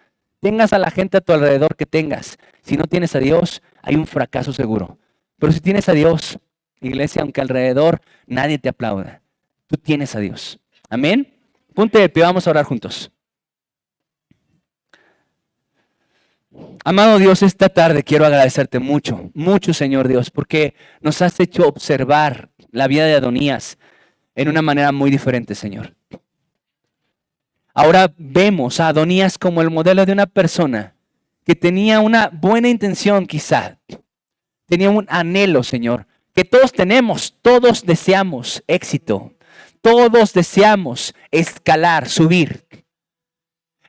Tengas a la gente a tu alrededor que tengas. Si no tienes a Dios, hay un fracaso seguro. Pero si tienes a Dios, iglesia, aunque alrededor nadie te aplauda, tú tienes a Dios. Amén. Ponte de pie, vamos a orar juntos. Amado Dios, esta tarde quiero agradecerte mucho, mucho, Señor Dios, porque nos has hecho observar la vida de Adonías en una manera muy diferente, Señor. Ahora vemos a Adonías como el modelo de una persona que tenía una buena intención quizá. Tenía un anhelo, Señor, que todos tenemos, todos deseamos éxito. Todos deseamos escalar, subir.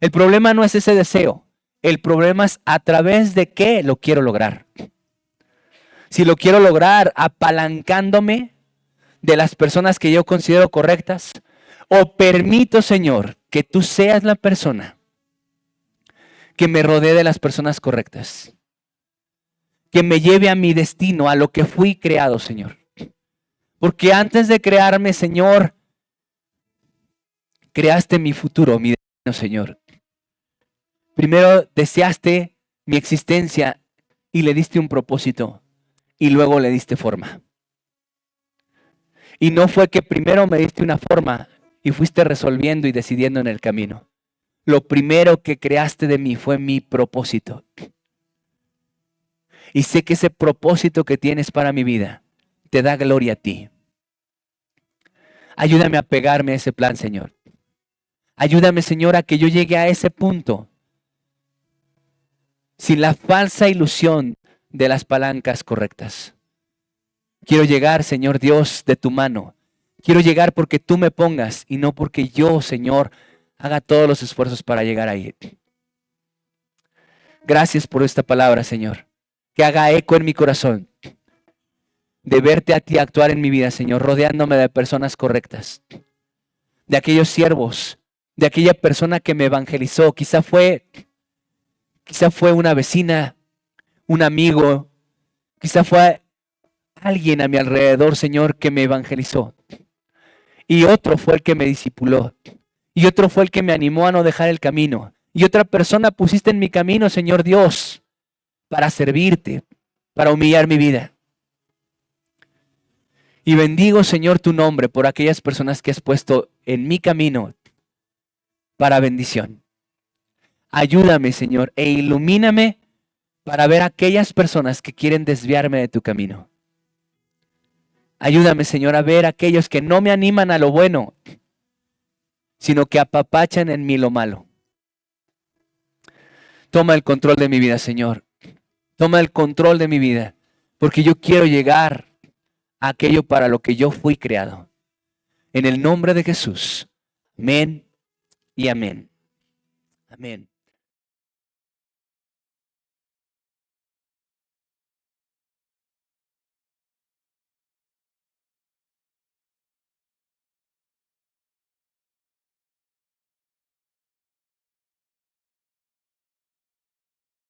El problema no es ese deseo. El problema es a través de qué lo quiero lograr. Si lo quiero lograr apalancándome de las personas que yo considero correctas, o permito, Señor, que tú seas la persona que me rodee de las personas correctas. que me lleve a mi destino, a lo que fui creado, Señor. Porque antes de crearme, Señor, creaste mi futuro, mi destino, Señor. Primero deseaste mi existencia y le diste un propósito y luego le diste forma. Y no fue que primero me diste una forma y fuiste resolviendo y decidiendo en el camino. Lo primero que creaste de mí fue mi propósito. Y sé que ese propósito que tienes para mi vida te da gloria a ti. Ayúdame a pegarme a ese plan, Señor. Ayúdame, Señor, a que yo llegue a ese punto sin la falsa ilusión de las palancas correctas. Quiero llegar, Señor Dios, de tu mano. Quiero llegar porque tú me pongas y no porque yo, Señor, haga todos los esfuerzos para llegar ahí. Gracias por esta palabra, Señor. Que haga eco en mi corazón. De verte a ti actuar en mi vida, Señor, rodeándome de personas correctas. De aquellos siervos, de aquella persona que me evangelizó. Quizá fue una vecina, un amigo, quizá fue alguien a mi alrededor, Señor, que me evangelizó. Y otro fue el que me discipuló. Y otro fue el que me animó a no dejar el camino. Y otra persona pusiste en mi camino, Señor Dios, para servirte, para humillar mi vida. Y bendigo, Señor, tu nombre por aquellas personas que has puesto en mi camino para bendición. Ayúdame, Señor, e ilumíname para ver a aquellas personas que quieren desviarme de tu camino. Ayúdame, Señor, a ver a aquellos que no me animan a lo bueno, sino que apapachan en mí lo malo. Toma el control de mi vida, Señor. Toma el control de mi vida, porque yo quiero llegar a aquello para lo que yo fui creado. En el nombre de Jesús. Amén y amén. Amén.